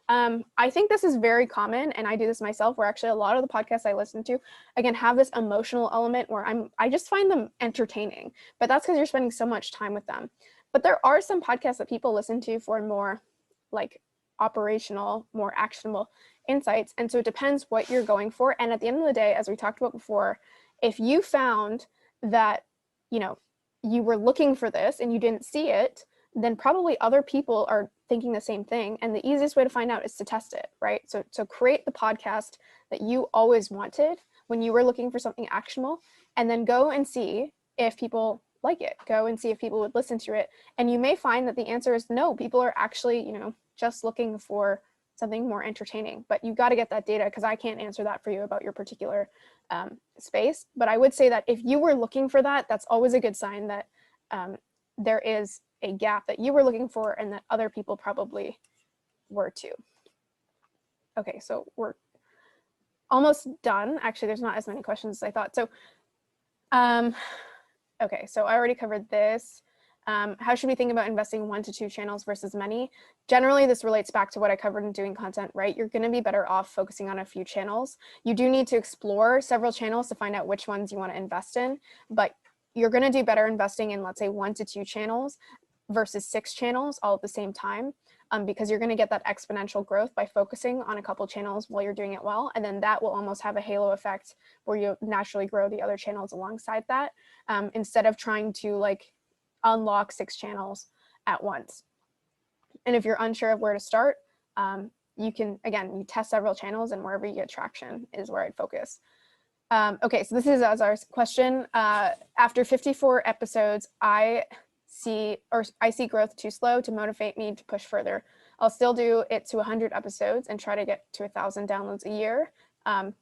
I think this is very common, and I do this myself, where actually a lot of the podcasts I listen to, again, have this emotional element where I just find them entertaining, but that's because you're spending so much time with them. But there are some podcasts that people listen to for more like operational, more actionable insights. And so it depends what you're going for. And at the end of the day, as we talked about before, if you found that, you know, you were looking for this and you didn't see it, then probably other people are thinking the same thing. And the easiest way to find out is to test it, right? So create the podcast that you always wanted when you were looking for something actionable, and then go and see if people like it. Go and see if people would listen to it. And you may find that the answer is no, people are actually, you know, just looking for something more entertaining. But you've got to get that data, because I can't answer that for you about your particular space. But I would say that if you were looking for that, that's always a good sign that there is a gap that you were looking for and that other people probably were too. Okay, so we're almost done. Actually, there's not as many questions as I thought. So, okay, so I already covered this. How should we think about investing 1 to 2 channels versus many? Generally, this relates back to what I covered in doing content, right? You're going to be better off focusing on a few channels. You do need to explore several channels to find out which ones you want to invest in, but you're going to do better investing in, let's say, 1 to 2 channels versus 6 channels all at the same time, because you're going to get that exponential growth by focusing on a couple channels while you're doing it well. And then that will almost have a halo effect where you naturally grow the other channels alongside that, instead of trying to like unlock 6 channels at once. And if you're unsure of where to start, you can, again, you test several channels, and wherever you get traction is where I'd focus. Okay, so this is Azar's question. After 54 episodes, I see growth too slow to motivate me to push further. I'll still do it to 100 episodes and try to get to 1,000 downloads a year.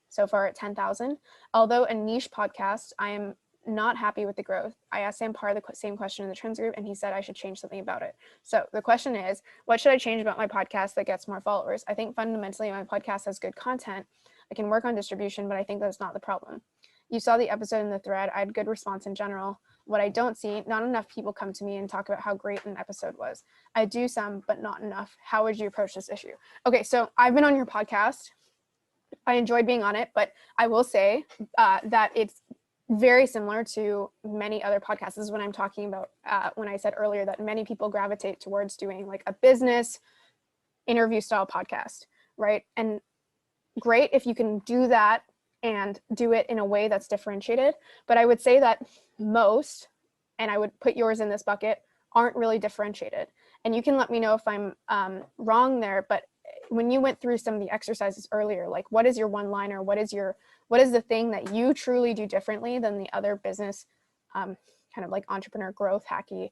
so far at 10,000. Although a niche podcast, I am not happy with the growth. I asked Sam Parr the same question in the trends group, and he said I should change something about it. So the question is, what should I change about my podcast that gets more followers? I think fundamentally my podcast has good content. I can work on distribution, but I think that's not the problem. You saw the episode in the thread. I had good response in general. What I don't see, not enough people come to me and talk about how great an episode was. I do some, but not enough. How would you approach this issue? Okay, so I've been on your podcast. I enjoyed being on it, but I will say that it's very similar to many other podcasts. This is when I'm talking about when I said earlier that many people gravitate towards doing like a business interview style podcast, right? And great if you can do that and do it in a way that's differentiated. But I would say that most, and I would put yours in this bucket, aren't really differentiated. And you can let me know if I'm wrong there, but when you went through some of the exercises earlier, like what is your one-liner? What is the thing that you truly do differently than the other business kind of like entrepreneur growth hacky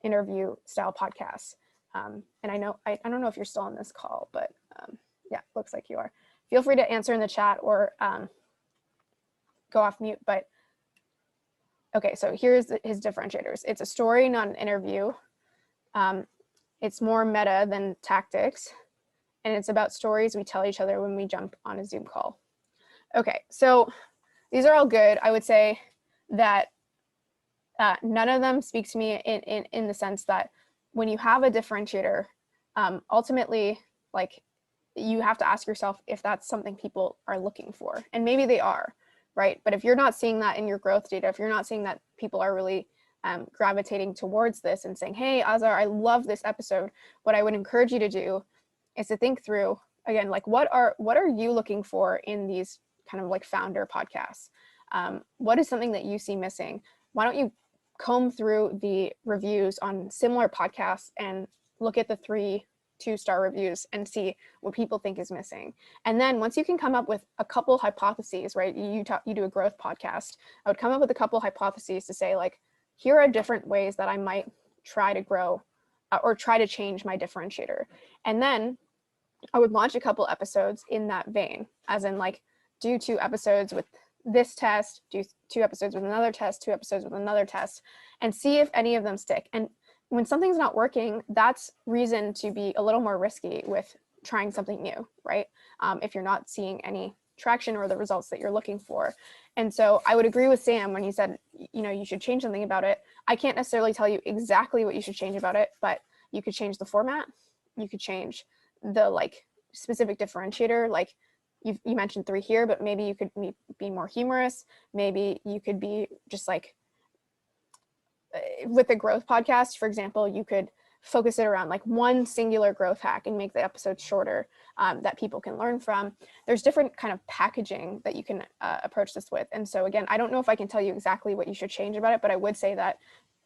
interview style podcasts? And I don't know if you're still on this call, but yeah, looks like you are. Feel free to answer in the chat or go off mute. But okay, so here's his differentiators. It's a story, not an interview. It's more meta than tactics. And it's about stories we tell each other when we jump on a Zoom call. Okay, so these are all good. I would say that none of them speak to me in the sense that when you have a differentiator, ultimately, like, you have to ask yourself if that's something people are looking for. And maybe they are, right? But if you're not seeing that in your growth data, if you're not seeing that people are really gravitating towards this and saying, hey, Azar, I love this episode, what I would encourage you to do is to think through, again, like what are you looking for in these kind of like founder podcasts? What is something that you see missing? Why don't you comb through the reviews on similar podcasts and look at the 3 2-star reviews and see what people think is missing. And then once you can come up with a couple hypotheses, right? You do a growth podcast. I would come up with a couple hypotheses to say, like, here are different ways that I might try to grow or try to change my differentiator. And then I would launch a couple episodes in that vein, as in like do 2 episodes with this test, do 2 episodes with another test, 2 episodes with another test, and see if any of them stick. And when something's not working, that's reason to be a little more risky with trying something new, right? If you're not seeing any traction or the results that you're looking for. And so I would agree with Sam when he said, you know, you should change something about it. I can't necessarily tell you exactly what you should change about it, but you could change the format. You could change the like specific differentiator. Like you mentioned 3 here, but maybe you could be more humorous. Maybe you could be just like, with a growth podcast, for example, you could focus it around like one singular growth hack and make the episodes shorter that people can learn from. There's different kind of packaging that you can approach this with. And so again, I don't know if I can tell you exactly what you should change about it, but I would say that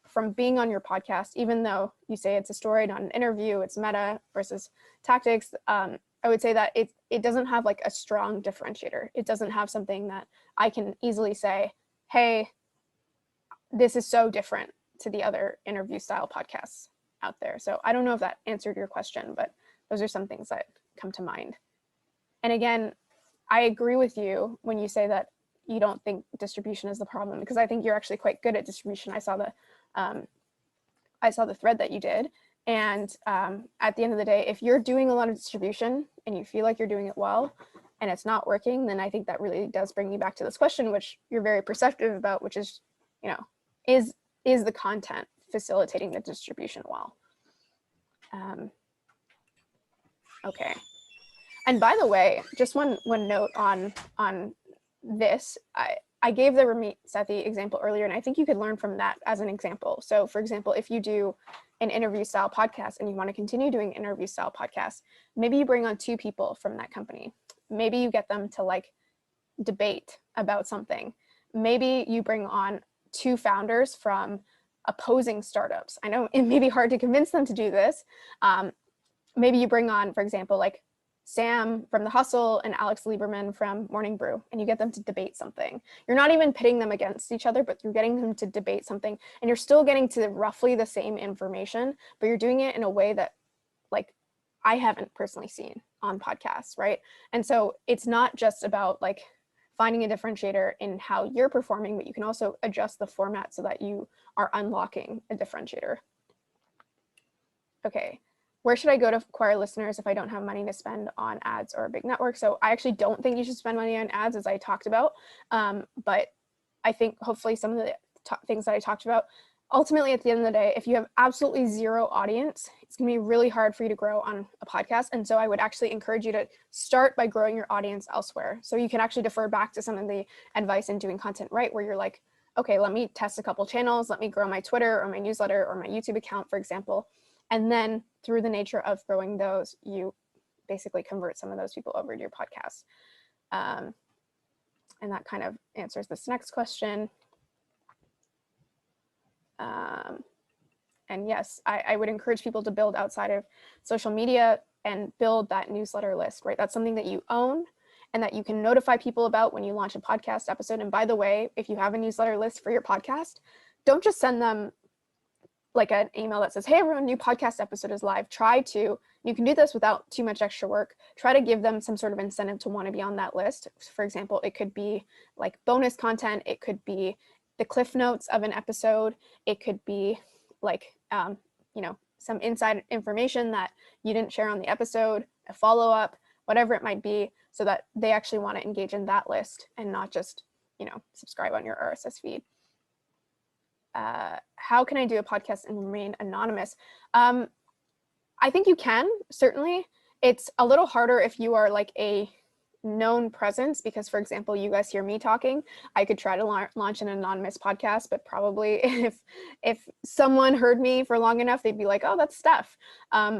from being on your podcast, even though you say it's a story, not an interview, it's meta versus tactics, I would say that it doesn't have like a strong differentiator. It doesn't have something that I can easily say, hey, this is so different to the other interview style podcasts out there. So I don't know if that answered your question, but those are some things that come to mind. And again, I agree with you when you say that you don't think distribution is the problem, because I think you're actually quite good at distribution. I saw the thread that you did. And at the end of the day, if you're doing a lot of distribution and you feel like you're doing it well and it's not working, then I think that really does bring you back to this question, which you're very perceptive about, which is, you know, is the content facilitating the distribution well? Okay. And by the way, just one note on this. I gave the Ramit Sethi example earlier, and I think you could learn from that as an example. So for example, if you do an interview style podcast and you want to continue doing interview style podcasts, maybe you bring on 2 people from that company. Maybe you get them to like debate about something. Maybe you bring on 2 founders from opposing startups. I know it may be hard to convince them to do this. Maybe you bring on, for example, like Sam from The Hustle and Alex Lieberman from Morning Brew, and you get them to debate something. You're not even pitting them against each other, but you're getting them to debate something, and you're still getting to roughly the same information, but you're doing it in a way that, like, I haven't personally seen. on podcasts, right? And so it's not just about like finding a differentiator in how you're performing, but you can also adjust the format so that you are unlocking a differentiator. Okay, where should I go to acquire listeners if I don't have money to spend on ads or a big network? So I actually don't think you should spend money on ads, as I talked about, but I think hopefully some of the things that I talked about, ultimately at the end of the day, if you have absolutely zero audience, it's gonna be really hard for you to grow on a podcast. And so I would actually encourage you to start by growing your audience elsewhere. So you can actually defer back to some of the advice in doing content right, where you're like, okay, let me test a couple channels, let me grow my Twitter or my newsletter or my YouTube account, for example. And then through the nature of growing those, you basically convert some of those people over to your podcast. And that kind of answers this next question. And yes, I would encourage people to build outside of social media and build that newsletter list, right? That's something that you own and that you can notify people about when you launch a podcast episode. And by the way, if you have a newsletter list for your podcast, don't just send them like an email that says, hey, everyone, new podcast episode is live. You can do this without too much extra work. Try to give them some sort of incentive to want to be on that list. For example, it could be like bonus content. It could be the cliff notes of an episode. It could be like, some inside information that you didn't share on the episode, a follow-up, whatever it might be, so that they actually want to engage in that list and not just, subscribe on your RSS feed. How can I do a podcast and remain anonymous? I think you can, certainly. It's a little harder if you are like a known presence, because for example, you guys hear me talking, I could try to launch an anonymous podcast, but probably if someone heard me for long enough, they'd be like, oh, that's Steph.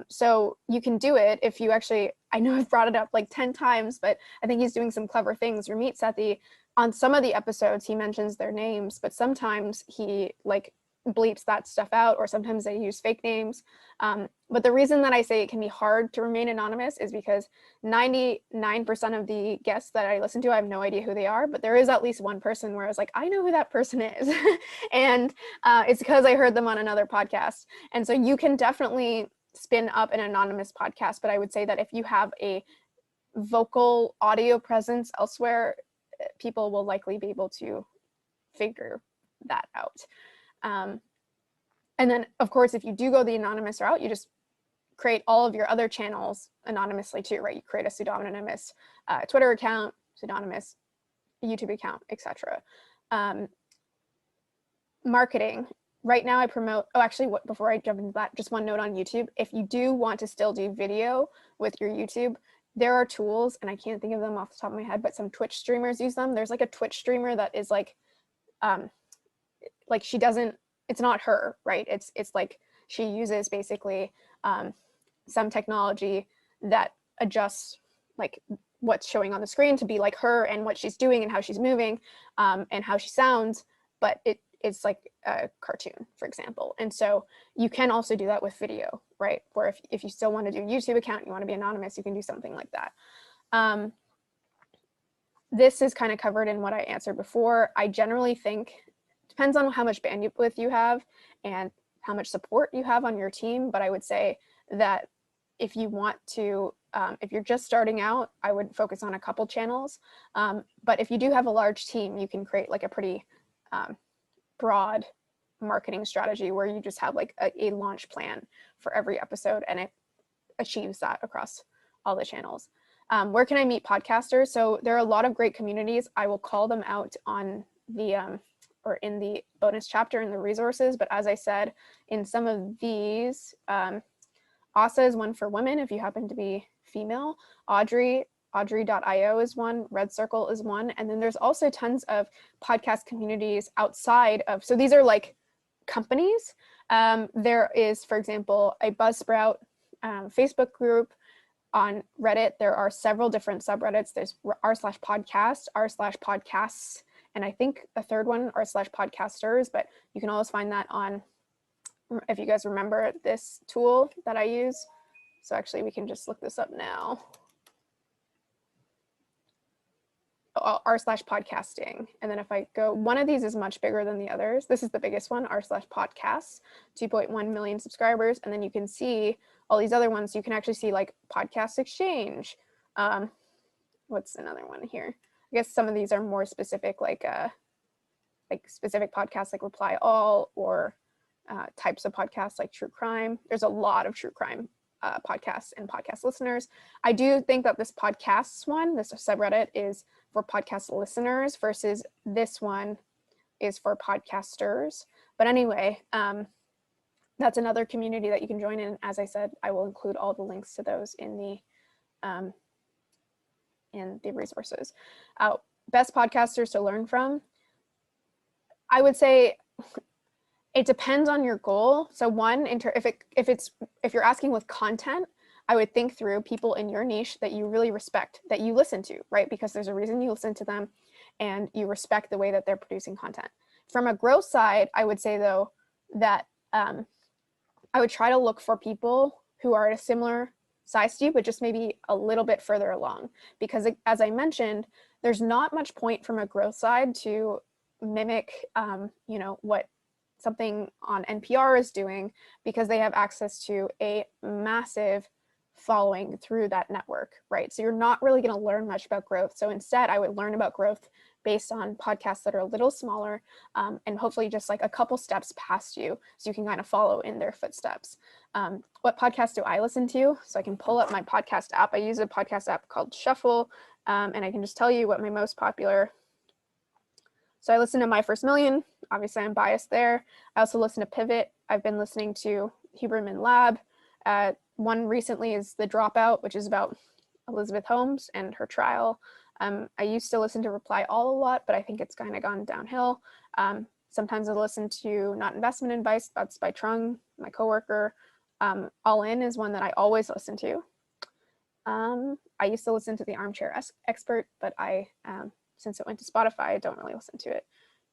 So you can do it if you actually, I know I've brought it up like 10 times, but I think he's doing some clever things. Ramit Sethi, on some of the episodes, he mentions their names, but sometimes he like bleeps that stuff out, or sometimes they use fake names. But the reason that I say it can be hard to remain anonymous is because 99% of the guests that I listen to, I have no idea who they are, but there is at least one person where I was like, I know who that person is. And it's because I heard them on another podcast. And so you can definitely spin up an anonymous podcast, but I would say that if you have a vocal audio presence elsewhere, people will likely be able to figure that out. And then, of course, if you do go the anonymous route, you just create all of your other channels anonymously too, right? You create a pseudonymous Twitter account, pseudonymous YouTube account, etc. Marketing. Right now I promote, before I jump into that, just one note on YouTube. If you do want to still do video with your YouTube, there are tools, and I can't think of them off the top of my head, but some Twitch streamers use them. There's like a Twitch streamer that is like she doesn't, it's not her, right? It's like she uses basically some technology that adjusts like what's showing on the screen to be like her and what she's doing and how she's moving and how she sounds, but it's like a cartoon, for example. And so you can also do that with video, right? Where if you still want to do a YouTube account, you want to be anonymous, you can do something like that. This is kind of covered in what I answered before. I generally think, depends on how much bandwidth you have and how much support you have on your team, but I would say that if you want to, if you're just starting out, I would focus on a couple channels. But if you do have a large team, you can create like a pretty broad marketing strategy where you just have like a launch plan for every episode, and it achieves that across all the channels. Where can I meet podcasters? So there are a lot of great communities. I will call them out on the or in the bonus chapter in the resources. But as I said, in some of these, ASA is one for women if you happen to be female. Audrey.io is one, Red Circle is one. And then there's also tons of podcast communities outside of, so these are like companies. There is, for example, a Buzzsprout Facebook group. On Reddit, there are several different subreddits. There's r/podcast, r/podcasts, and I think a third one, r/podcasters, but you can always find that on, if you guys remember this tool that I use. So actually we can just look this up now. r/podcasting. And then if I go, one of these is much bigger than the others. This is the biggest one, r/podcasts, 2.1 million subscribers. And then you can see all these other ones. You can actually see like Podcast Exchange. What's another one here? I guess some of these are more specific, like specific podcasts like Reply All, or types of podcasts like true crime. There's a lot of true crime podcasts and podcast listeners. I do think that this podcasts one, this subreddit, is for podcast listeners versus this one is for podcasters. But anyway, that's another community that you can join in. As I said, I will include all the links to those in the resources. Best podcasters to learn from. I would say it depends on your goal. So one, if you're asking with content, I would think through people in your niche that you really respect, that you listen to, right? Because there's a reason you listen to them and you respect the way that they're producing content. From a growth side, I would say though that I would try to look for people who are at a similar size to you, but just maybe a little bit further along. Because as I mentioned, there's not much point from a growth side to mimic, what something on NPR is doing, because they have access to a massive following through that network, right? So you're not really going to learn much about growth. So instead, I would learn about growth based on podcasts that are a little smaller, and hopefully just like a couple steps past you, so you can kind of follow in their footsteps. What podcast do I listen to? So I can pull up my podcast app. I use a podcast app called Shuffle, and I can just tell you what my most popular. So I listen to My First Million. Obviously, I'm biased there. I also listen to Pivot. I've been listening to Huberman Lab. One recently is The Dropout, which is about Elizabeth Holmes and her trial. I used to listen to Reply All a lot, but I think it's kind of gone downhill. Sometimes I listen to Not Investment Advice. That's by Trung, my coworker. All In is one that I always listen to. I used to listen to The Armchair Expert, but since it went to Spotify, I don't really listen to it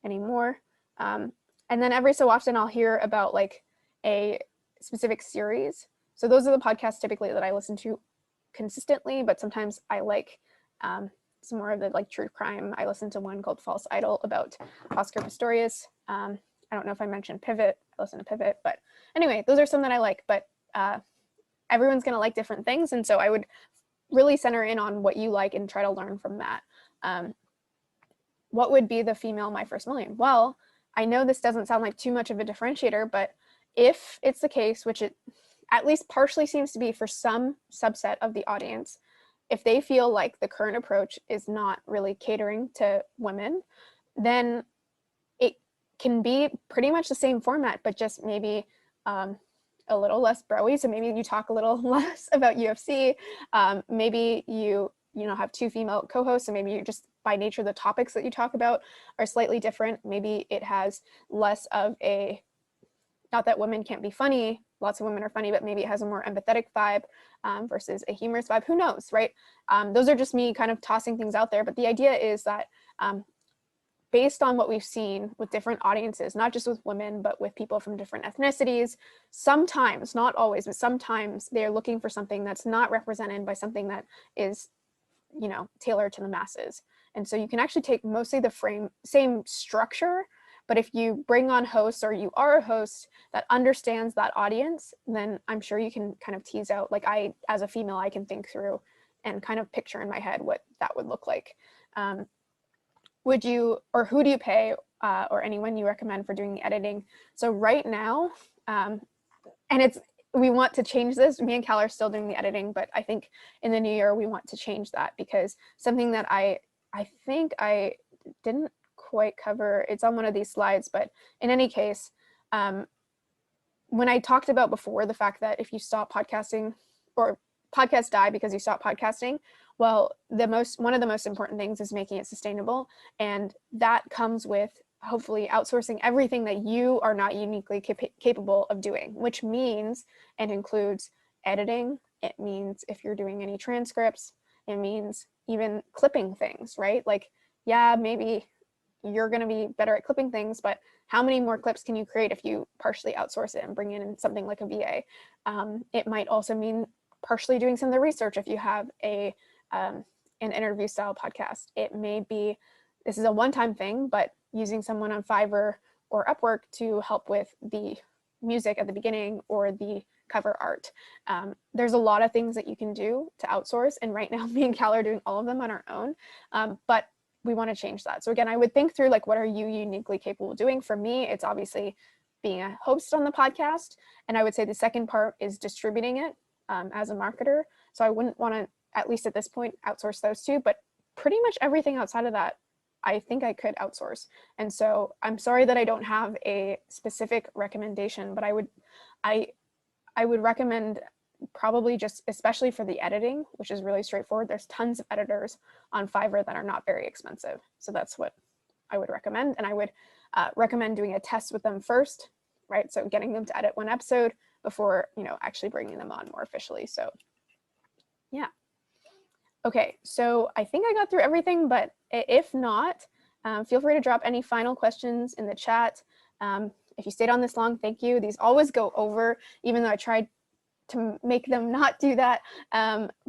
anymore. And then every so often I'll hear about like a specific series. So those are the podcasts typically that I listen to consistently, but sometimes I like some more of the like true crime. I listened to one called False Idol about Oscar Pistorius. I don't know if I mentioned Pivot. I listen to Pivot, but anyway, those are some that I like, but everyone's going to like different things. And so I would really center in on what you like and try to learn from that. What would be the female My First Million? Well, I know this doesn't sound like too much of a differentiator, but if it's the case, which it at least partially seems to be for some subset of the audience, if they feel like the current approach is not really catering to women, then it can be pretty much the same format, but just maybe a little less broy. So maybe you talk a little less about UFC. Maybe you have two female co-hosts, and maybe you just by nature the topics that you talk about are slightly different. Maybe it has less of a, not that women can't be funny, lots of women are funny, but maybe it has a more empathetic vibe versus a humorous vibe. Who knows, right? Those are just me kind of tossing things out there. But the idea is that based on what we've seen with different audiences, not just with women, but with people from different ethnicities, sometimes, not always, but sometimes they're looking for something that's not represented by something that is, tailored to the masses. And so you can actually take mostly the same structure, but if you bring on hosts or you are a host that understands that audience, then I'm sure you can kind of tease out, like as a female, I can think through and kind of picture in my head what that would look like. Would you, or who do you pay, or anyone you recommend for doing the editing? So right now, we want to change this. Me and Cal are still doing the editing, but I think in the new year, we want to change that, because something that I think I didn't quite cover, it's on one of these slides, but in any case, when I talked about before the fact that if you stop podcasting or podcasts die because you stop podcasting, well, one of the most important things is making it sustainable. And that comes with hopefully outsourcing everything that you are not uniquely capable of doing, which means and includes editing. It means if you're doing any transcripts, it means even clipping things, right? Like, yeah, maybe you're going to be better at clipping things, but how many more clips can you create if you partially outsource it and bring in something like a VA? It might also mean partially doing some of the research if you have a an interview style podcast. It may be, this is a one-time thing, but using someone on Fiverr or Upwork to help with the music at the beginning or the cover art. There's a lot of things that you can do to outsource. And right now, me and Cal are doing all of them on our own. But we want to change that. So again, I would think through like, what are you uniquely capable of doing? For me, it's obviously being a host on the podcast. And I would say the second part is distributing it as a marketer. So I wouldn't want to, at least at this point, outsource those two, but pretty much everything outside of that, I think I could outsource. And so I'm sorry that I don't have a specific recommendation, but I would recommend probably just, especially for the editing, which is really straightforward. There's tons of editors on Fiverr that are not very expensive. So that's what I would recommend. And I would recommend doing a test with them first, right? So getting them to edit one episode before, actually bringing them on more officially. So yeah. Okay, so I think I got through everything, but if not, feel free to drop any final questions in the chat. If you stayed on this long, thank you. These always go over, even though I tried to make them not do that.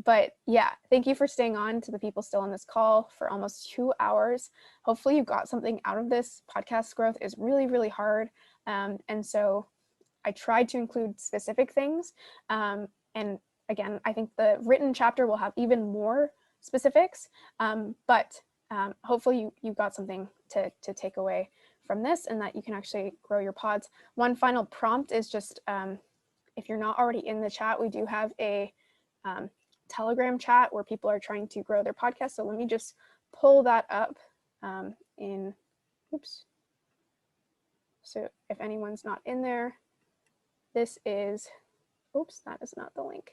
But yeah, thank you for staying on, to the people still on this call for almost 2 hours. Hopefully you got something out of this. Podcast growth is really, really hard. And so I tried to include specific things. And again, I think the written chapter will have even more specifics, but hopefully you got something to take away from this, and that you can actually grow your pods. One final prompt is just, if you're not already in the chat, we do have a Telegram chat where people are trying to grow their podcast. So let me just pull that up oops. So if anyone's not in there, this is, oops, that is not the link.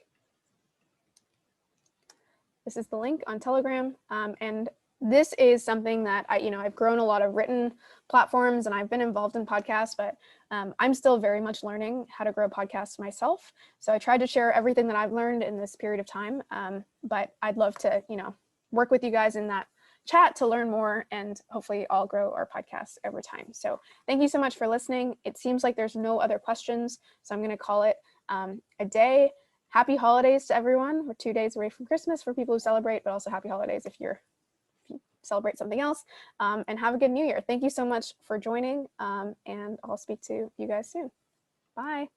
This is the link on Telegram. And this is something that I've grown a lot of written platforms, and I've been involved in podcasts, but I'm still very much learning how to grow podcasts myself. So I tried to share everything that I've learned in this period of time. But I'd love to, work with you guys in that chat to learn more, and hopefully all grow our podcasts over time. So thank you so much for listening. It seems like there's no other questions, so I'm going to call it a day. Happy holidays to everyone. We're 2 days away from Christmas for people who celebrate, but also happy holidays if you celebrate something else, and have a good new year. Thank you so much for joining, and I'll speak to you guys soon. Bye.